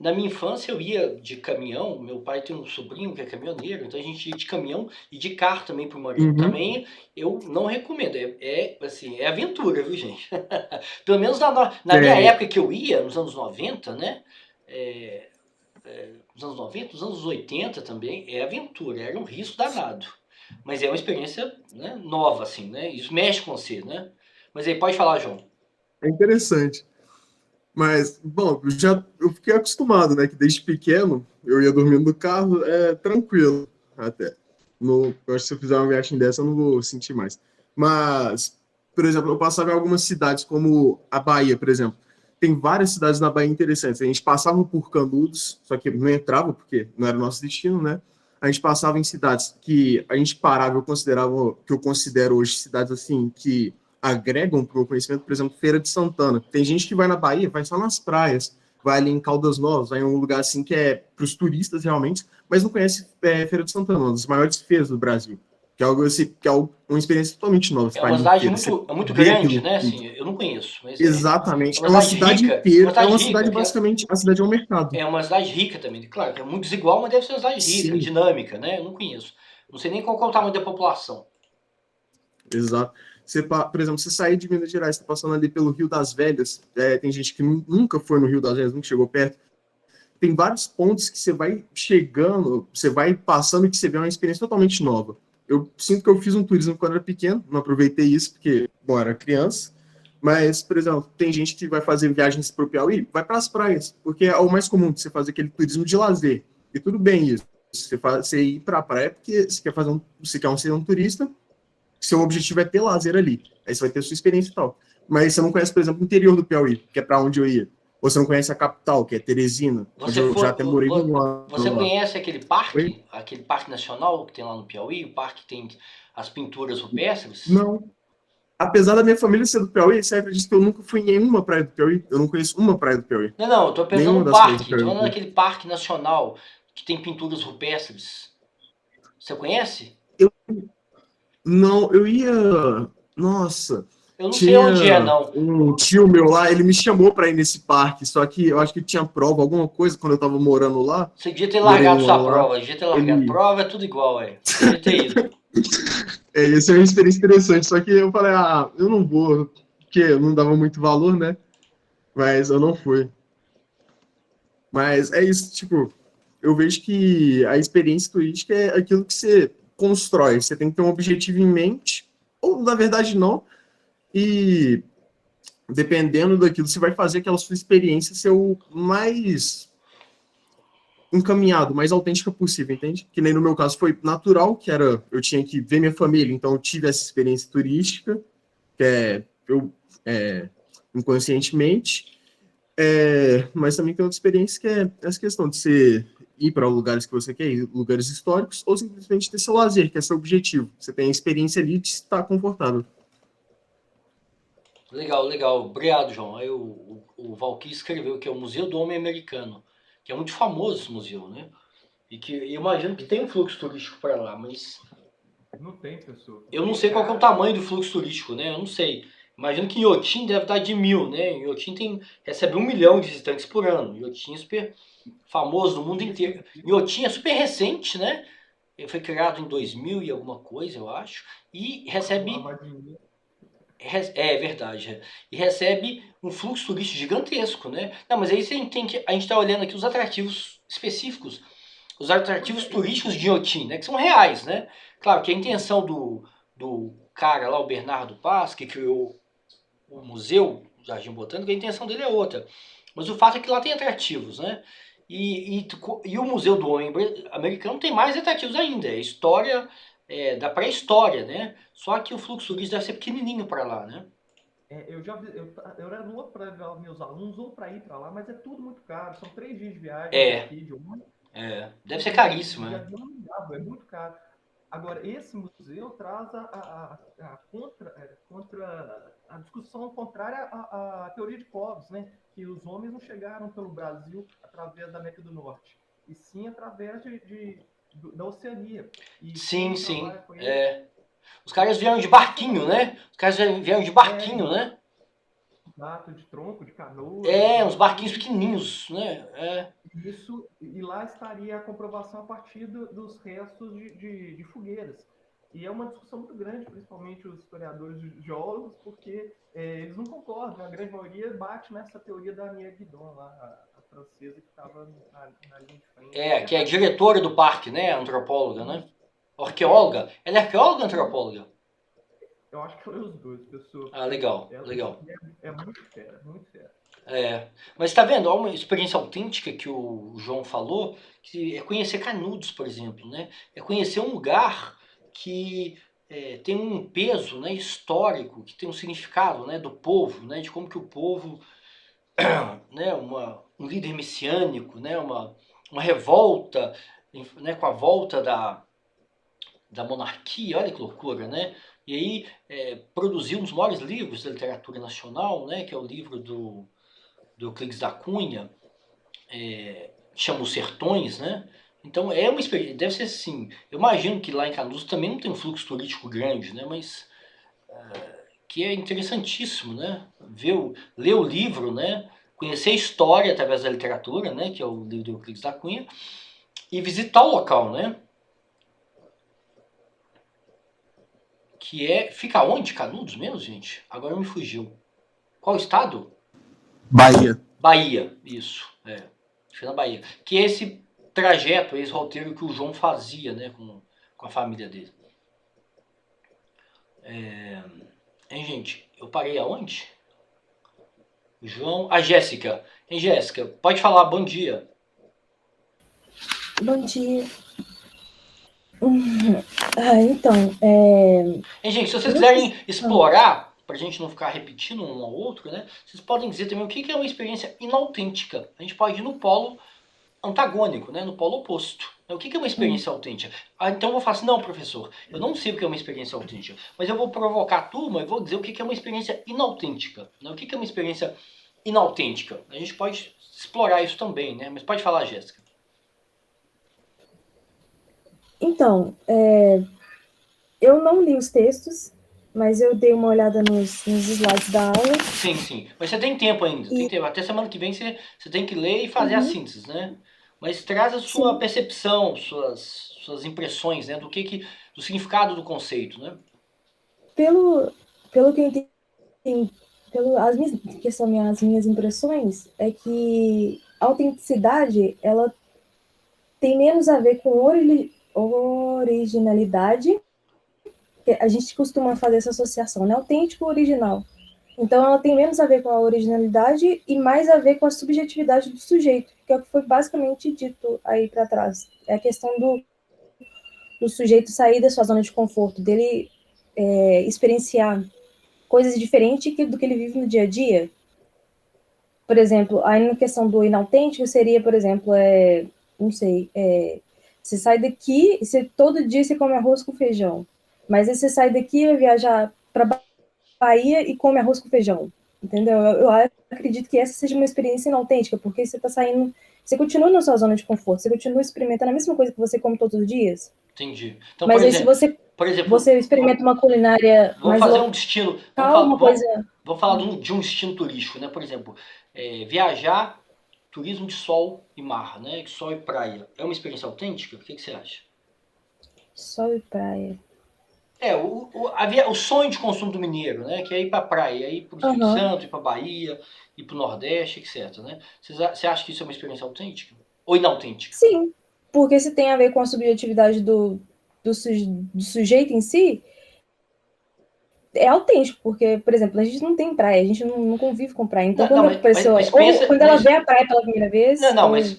na minha infância eu ia de caminhão, meu pai tem um sobrinho que é caminhoneiro, então a gente ia de caminhão e de carro também pro Maranhão. Também eu não recomendo, assim, é aventura, viu, gente? Pelo menos na minha época que eu ia, nos anos 90, né? Nos anos 90, nos anos 80 também, é aventura, era um risco danado. Mas é uma experiência, né, nova, assim, né? Isso mexe com você, né? Mas aí, pode falar, João. É interessante. Mas, bom, eu fiquei acostumado, né? Que desde pequeno eu ia dormindo no carro, tranquilo até. Eu acho que se eu fizer uma viagem dessa eu não vou sentir mais. Mas, por exemplo, eu passava em algumas cidades, como a Bahia, por exemplo. Tem várias cidades na Bahia interessantes. A gente passava por Canudos, só que não entrava, porque não era o nosso destino, né? A gente passava em cidades que a gente parava, que eu considero hoje cidades assim, que agregam para o conhecimento, por exemplo, Feira de Santana. Tem gente que vai na Bahia, vai só nas praias, vai ali em Caldas Novas, vai em um lugar assim que é para os turistas realmente, mas não conhece Feira de Santana, uma das maiores feiras do Brasil. Que é algo assim, que é uma experiência totalmente nova. É uma cidade muito grande, né? Assim, eu não conheço. Mas exatamente. É uma cidade inteira. É uma cidade basicamente, a cidade é um mercado. É uma cidade rica também. Claro, é muito desigual, mas deve ser uma cidade rica, dinâmica, né? Eu não conheço. Não sei nem qual é o tamanho da população. Exato. Por exemplo, você sair de Minas Gerais, está passando ali pelo Rio das Velhas, tem gente que nunca foi no Rio das Velhas, nunca chegou perto. Tem vários pontos que você vai chegando, você vai passando, que você vê uma experiência totalmente nova. eu sinto que eu fiz um turismo quando era pequeno, não aproveitei isso porque, bom, era criança, mas, por exemplo, tem gente que vai fazer viagens para o Piauí, vai para as praias, porque é o mais comum de você fazer aquele turismo de lazer. E tudo bem isso. Você ir para a praia porque você quer ser um turista, seu objetivo é ter lazer ali. Aí você vai ter sua experiência e tal. Mas você não conhece, por exemplo, o interior do Piauí, que é para onde eu ia. Ou você não conhece a capital, que é Teresina, onde eu já até morei um ano. Você lá. conhece aquele parque? Oi? Aquele parque nacional que tem lá no Piauí? O parque que tem as pinturas rupestres? Não. Apesar da minha família ser do Piauí, você acredita que eu nunca fui em nenhuma praia do Piauí? Eu não conheço uma praia do Piauí. Não, eu tô pensando Nenhuma no das praias do parque. Piauí. Tô falando daquele parque nacional que tem pinturas rupestres. Você conhece? Não, eu ia... Nossa... Eu não sei onde é, não. Um tio meu lá, ele me chamou pra ir nesse parque, só que eu acho que tinha prova, alguma coisa, quando eu tava morando lá. Você devia ter largado morei um sua ano lá. prova. Devia ter largado. Prova é tudo igual, Você devia ter ido. Essa é uma experiência interessante, só que eu falei, eu não vou, porque eu não dava muito valor, né? Mas eu não fui. Mas é isso, tipo, eu vejo que a experiência turística é aquilo que você constrói. Você tem que ter um objetivo em mente, ou na verdade não, e dependendo daquilo, você vai fazer aquela sua experiência ser o mais encaminhado, mais autêntica possível, entende? Que nem no meu caso foi natural, que era, eu tinha que ver minha família, então eu tive essa experiência turística, que inconscientemente, mas também tem outra experiência que é essa questão de você ir para lugares que você quer ir, lugares históricos, ou simplesmente ter seu lazer, que é seu objetivo. Você tem a experiência ali de estar confortável. Legal, legal. Obrigado, João. Aí o Valquir escreveu que é o Museu do Homem Americano, que é muito famoso esse museu, né? E que eu imagino que tem um fluxo turístico para lá, mas Não tem, pessoa. eu não sei qual que é o tamanho do fluxo turístico, né? Eu não sei. Imagino que Inhotim deve estar de 1000, né? Inhotim recebe 1 milhão de visitantes por ano. Inhotim é super famoso no mundo inteiro. Inhotim é super recente, né? Ele foi criado em 2000 e alguma coisa, eu acho. E recebe... É verdade. E recebe um fluxo turístico gigantesco, né? Não, mas aí a gente está olhando aqui os atrativos específicos, os atrativos turísticos de Inhotim, né? Que são reais, né? Claro que a intenção do cara lá, o Bernardo Paz, que criou o museu do Jardim Botânico, a intenção dele é outra. Mas o fato é que lá tem atrativos, né? E o Museu do Homem Americano tem mais atrativos ainda. É história... da pré-história, né? Só que o fluxo turístico deve ser pequenininho para lá, né? Eu era louco para levar meus alunos ou para ir para lá, mas é tudo muito caro. São 3 dias de viagem aqui de ônibus. Deve ser caríssimo, né? É muito caro. Agora, esse museu traz a discussão contrária à teoria de Clovis, né? Que os homens não chegaram pelo Brasil através da América do Norte, e sim através da Oceania. E sim. Os caras vieram de barquinho, né? Né? Exato, de tronco, de canoa. Uns barquinhos pequenininhos, né? Isso, e lá estaria a comprovação a partir dos restos de fogueiras. E é uma discussão muito grande, principalmente os historiadores e geólogos, porque eles não concordam. A grande maioria bate nessa teoria da Annie Guidon, lá, a francesa que estava na linha de frente. Que é diretora do parque, né? Antropóloga, né? Arqueóloga. Ela é arqueóloga ou antropóloga? Eu acho que foi os dois, pessoal. Legal. É muito fera, muito fera. Mas tá vendo, há uma experiência autêntica que o João falou, que é conhecer Canudos, por exemplo, né? É conhecer um lugar que tem um peso, né, histórico, que tem um significado, né, do povo, né, de como que o povo, né, um líder messiânico, né, uma revolta, né, com a volta da monarquia, olha que loucura, né? E aí produziu um dos maiores livros da literatura nacional, né, que é o livro do Euclides da Cunha, chama Os Sertões, né? Então é uma experiência, deve ser assim. Eu imagino que lá em Canudos também não tem um fluxo turístico grande, né? Mas que é interessantíssimo, né? Ler o livro, né? Conhecer a história através da literatura, né? Que é o livro do Euclides da Cunha, e visitar o local, né? Fica onde, Canudos mesmo, gente? Agora me fugiu. Qual estado? Bahia, isso. Fica na Bahia. Que é esse trajeto, esse roteiro que o João fazia, né, com a família dele. Hein, gente? Eu parei aonde? João... A Jéssica. Hein, Jéssica? Pode falar, bom dia. Bom dia. Então, Hein, gente, se vocês quiserem explorar, pra gente não ficar repetindo um ao outro, né? Vocês podem dizer também o que é uma experiência inautêntica. A gente pode ir no polo antagônico, né? No polo oposto. O que é uma experiência autêntica? Então eu vou falar assim, não, professor, eu não sei o que é uma experiência autêntica, mas eu vou provocar a turma e vou dizer o que é uma experiência inautêntica. Né? O que é uma experiência inautêntica? A gente pode explorar isso também, né? Mas pode falar, Jéssica. então, eu não li os textos, mas eu dei uma olhada nos slides da aula. Sim, sim. Mas você tem tempo ainda. Tem tempo. Até semana que vem você tem que ler e fazer as sínteses, né? Mas traz a sua percepção, suas impressões, né? Do significado do conceito, né? Pelo que eu entendi, que são as minhas impressões, é que a autenticidade, ela tem menos a ver com originalidade. A gente costuma fazer essa associação, né? Autêntico e original. Então, ela tem menos a ver com a originalidade e mais a ver com a subjetividade do sujeito, que é o que foi basicamente dito aí para trás. É a questão do sujeito sair da sua zona de conforto, dele experienciar coisas diferentes do que ele vive no dia a dia. Por exemplo, aí na questão do inautêntico seria, por exemplo, não sei, você sai daqui e todo dia você come arroz com feijão, mas aí você sai daqui e vai viajar para Bahia e come arroz com feijão, entendeu? Eu acredito que essa seja uma experiência inautêntica, porque você está saindo, você continua na sua zona de conforto, você continua experimentando a mesma coisa que você come todos os dias. Entendi. Então, mas por aí exemplo, se você experimenta uma culinária vamos fazer um destino, vamos falar de um destino turístico, né? Por exemplo, viajar, turismo de sol e mar, né? Sol e praia. É uma experiência autêntica? O que você acha? Sol e praia. O sonho de consumo do mineiro, né? Que é ir para a praia, ir para o Espírito Santo, ir para a Bahia, ir para o Nordeste, etc. Né? Você acha que isso é uma experiência autêntica? Ou inautêntica? Sim, porque se tem a ver com a subjetividade do sujeito em si, é autêntico, porque, por exemplo, a gente não tem praia, a gente não convive com praia. Então, quando ela vê a praia pela primeira vez...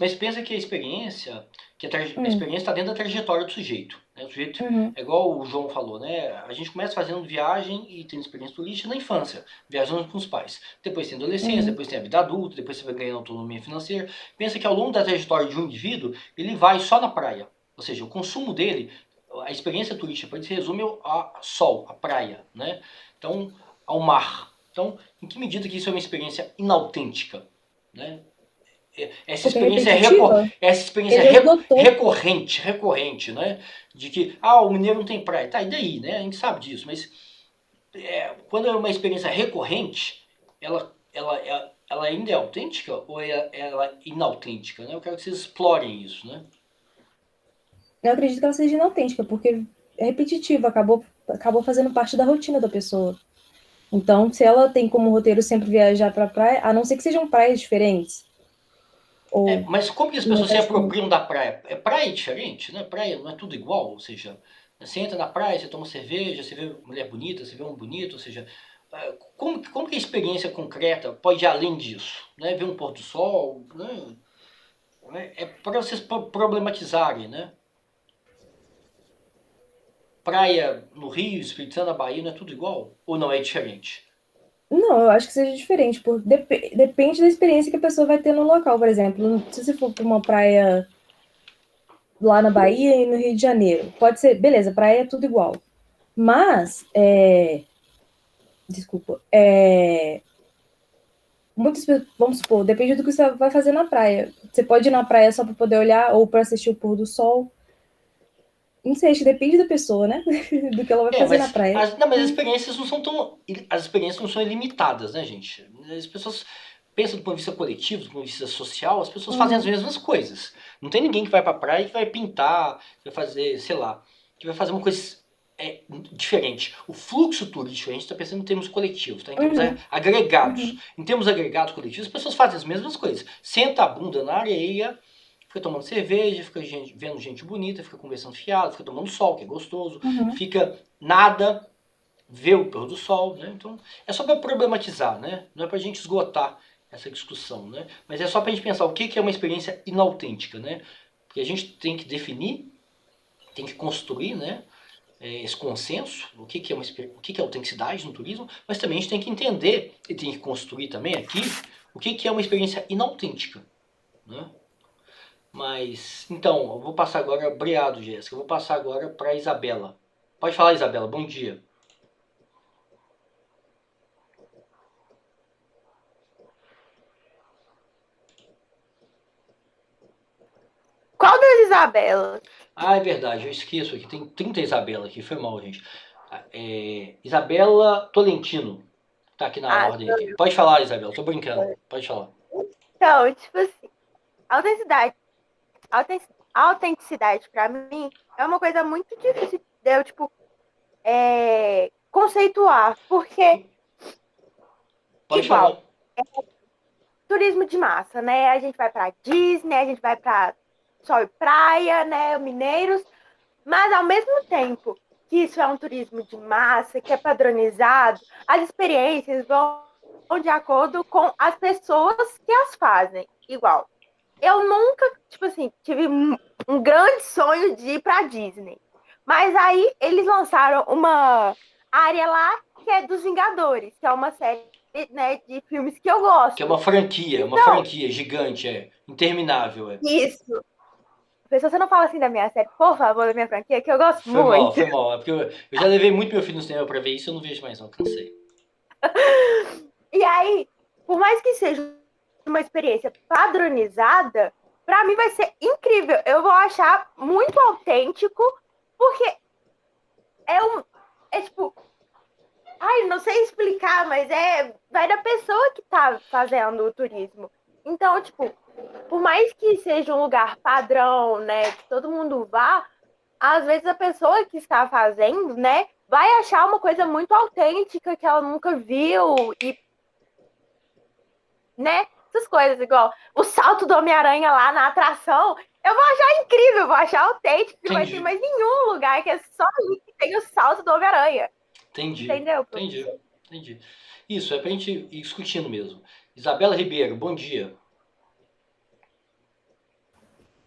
Mas pensa que a experiência está dentro da trajetória do sujeito. Né? O sujeito, é igual o João falou, né? A gente começa fazendo viagem e tendo experiência turística na infância, viajando com os pais. Depois tem adolescência, depois tem a vida adulta, depois você vai ganhando autonomia financeira. Pensa que ao longo da trajetória de um indivíduo, ele vai só na praia. Ou seja, o consumo dele, a experiência turística para ele se resume ao sol, à praia, né? Então, ao mar. Então, em que medida que isso é uma experiência inautêntica, né? Essa experiência recorrente, né? De que, o mineiro não tem praia. Tá, e daí, né? A gente sabe disso, mas quando é uma experiência recorrente, ela ainda é autêntica ou ela é inautêntica, né? Eu quero que vocês explorem isso, né? Eu acredito que ela seja inautêntica, porque é repetitiva, acabou fazendo parte da rotina da pessoa. Então, se ela tem como roteiro sempre viajar para a praia, a não ser que sejam praias diferentes. Mas como que as pessoas se apropriam da praia? Praia é diferente, né? Praia não é tudo igual, ou seja, você entra na praia, você toma cerveja, você vê mulher bonita, você vê homem bonito, ou seja, como que a experiência concreta pode ir além disso? Né? Ver um pôr do sol, né? É para vocês problematizarem, né? Praia no Rio, Espírito Santo, na Bahia, não é tudo igual? Ou não é diferente? Não, eu acho que seja diferente, porque depende da experiência que a pessoa vai ter no local, por exemplo. Se você for para uma praia lá na Bahia e no Rio de Janeiro, pode ser, beleza, praia é tudo igual. Mas, vamos supor, depende do que você vai fazer na praia. Você pode ir na praia só para poder olhar ou para assistir o pôr do sol. Não sei, acho que depende da pessoa, né? Do que ela vai fazer na praia. Mas as experiências não são as experiências não são ilimitadas, né, gente? As pessoas pensam do ponto de vista coletivo, do ponto de vista social, as pessoas fazem as mesmas coisas. Não tem ninguém que vai pra praia e que vai pintar, que vai fazer, sei lá, que vai fazer uma coisa diferente. O fluxo turístico, a gente está pensando em termos coletivos, tá? Em termos agregados. Em termos agregados coletivos, as pessoas fazem as mesmas coisas. Senta a bunda na areia, fica tomando cerveja, fica vendo gente bonita, fica conversando fiado, fica tomando sol, que é gostoso, fica nada, ver o pôr do sol, né? Então, é só para problematizar, né? Não é para a gente esgotar essa discussão, né? Mas é só para a gente pensar o que é uma experiência inautêntica, né? Porque a gente tem que definir, tem que construir, né? Esse consenso, o que é autenticidade no turismo, mas também a gente tem que entender e tem que construir também aqui o que é uma experiência inautêntica, né? Mas, então, eu vou passar agora, obrigado, Jéssica, eu vou passar agora para a Isabela. Pode falar, Isabela, bom dia. Qual das Isabela? Ah, é verdade, eu esqueço aqui, tem 30 Isabela aqui, foi mal, gente. Isabela Tolentino, tá aqui na ordem aqui. Pode falar, Isabela, tô brincando, pode falar. Então, tipo assim, autenticidade para mim é uma coisa muito difícil de eu, tipo, conceituar, porque pode igual, turismo de massa, né? A gente vai pra Disney, a gente vai pra sol e praia, né? Mineiros, mas ao mesmo tempo que isso é um turismo de massa, que é padronizado, as experiências vão de acordo com as pessoas que as fazem. Igual, eu nunca, tipo assim, tive um grande sonho de ir pra Disney. Mas aí eles lançaram uma área lá que é dos Vingadores, que é uma série, né, de filmes que eu gosto. Que é uma franquia, então, uma franquia gigante, interminável. Isso. Se você não fala assim da minha série, por favor, da minha franquia, que eu gosto muito. Foi mal. É porque eu já levei muito meu filho no cinema pra ver isso, eu não vejo mais não, cansei. E aí, por mais que seja uma experiência padronizada, pra mim vai ser incrível. Eu vou achar muito autêntico, porque é tipo... Ai, não sei explicar, mas vai da pessoa que tá fazendo o turismo. Então, tipo, por mais que seja um lugar padrão, né, que todo mundo vá, às vezes a pessoa que está fazendo, né, vai achar uma coisa muito autêntica que ela nunca viu e, né, essas coisas, igual o salto do Homem-Aranha lá na atração, eu vou achar incrível, vou achar autêntico, que não vai ter mais nenhum lugar que é só ali que tem o salto do Homem-Aranha. Entendi. Entendeu? Entendi. Isso, é pra gente ir discutindo mesmo. Isabela Ribeiro, bom dia.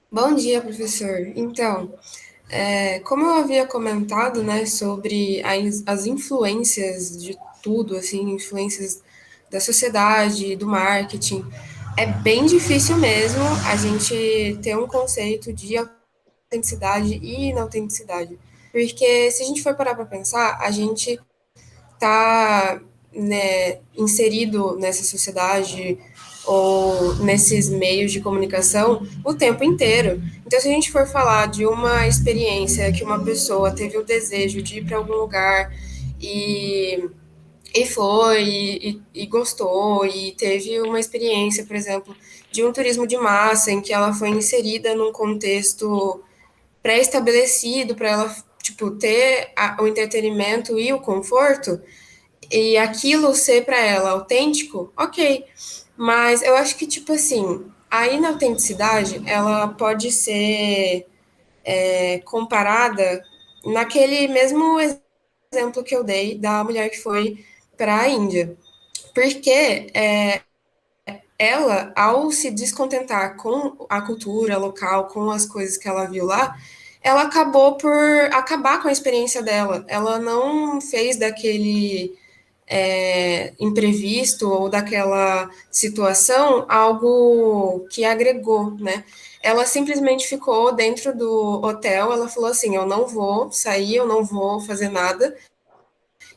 Bom dia, professor. Então, como eu havia comentado, né, sobre as influências de tudo, assim, influências da sociedade, do marketing, é bem difícil mesmo a gente ter um conceito de autenticidade e inautenticidade. Porque se a gente for parar para pensar, a gente está, né, inserido nessa sociedade ou nesses meios de comunicação o tempo inteiro. Então, se a gente for falar de uma experiência que uma pessoa teve o desejo de ir para algum lugar e foi, e gostou, e teve uma experiência, por exemplo, de um turismo de massa, em que ela foi inserida num contexto pré-estabelecido para ela, tipo, ter o entretenimento e o conforto, e aquilo ser para ela autêntico, ok. Mas eu acho que, tipo assim, a inautenticidade, ela pode ser comparada naquele mesmo exemplo que eu dei da mulher que foi para a Índia. Porque ela, ao se descontentar com a cultura local, com as coisas que ela viu lá, ela acabou por acabar com a experiência dela. Ela não fez daquele imprevisto ou daquela situação algo que agregou, né? Ela simplesmente ficou dentro do hotel, ela falou assim, eu não vou sair, eu não vou fazer nada,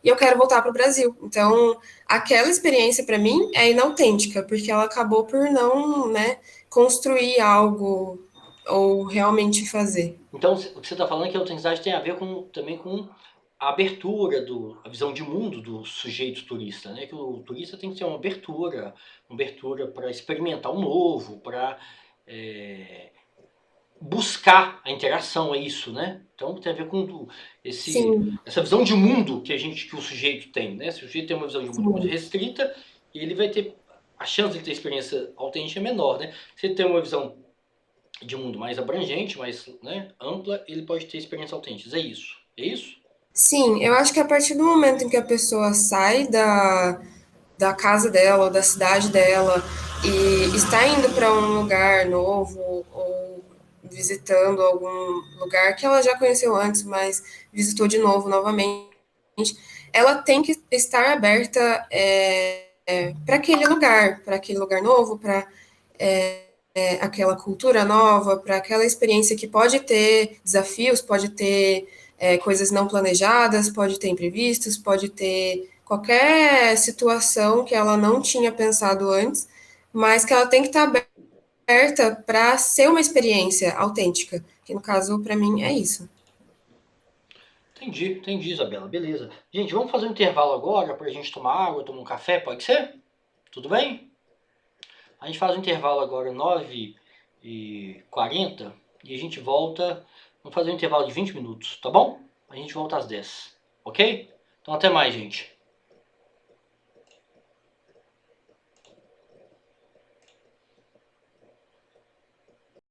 e eu quero voltar para o Brasil. Então, aquela experiência, para mim, é inautêntica, porque ela acabou por não, né, construir algo ou realmente fazer. Então, o que você está falando é que a autenticidade tem a ver também com a abertura, a visão de mundo do sujeito turista, né? Que o turista tem que ter uma abertura para experimentar o novo, para buscar a interação, é isso, né? Então tem a ver com essa visão de mundo que o sujeito tem, né? Se o sujeito tem uma visão de mundo muito restrita, ele vai ter a chance de ter experiência autêntica é menor, né? Se ele tem uma visão de mundo mais abrangente, mais, né, ampla, ele pode ter experiências autênticas. É isso? É isso? Sim, eu acho que a partir do momento em que a pessoa sai da casa dela ou da cidade dela e está indo para um lugar novo ou visitando algum lugar que ela já conheceu antes, mas visitou de novo, novamente, ela tem que estar aberta para aquele lugar novo, para aquela cultura nova, para aquela experiência que pode ter desafios, pode ter coisas não planejadas, pode ter imprevistos, pode ter qualquer situação que ela não tinha pensado antes, mas que ela tem que estar aberta para ser uma experiência autêntica, que no caso, para mim, é isso. Entendi, Isabela, beleza. Gente, vamos fazer um intervalo agora para a gente tomar água, tomar um café, pode ser? Tudo bem? A gente faz um intervalo agora 9h40 e a gente volta, vamos fazer um intervalo de 20 minutos, tá bom? A gente volta às 10, ok? Então até mais, gente.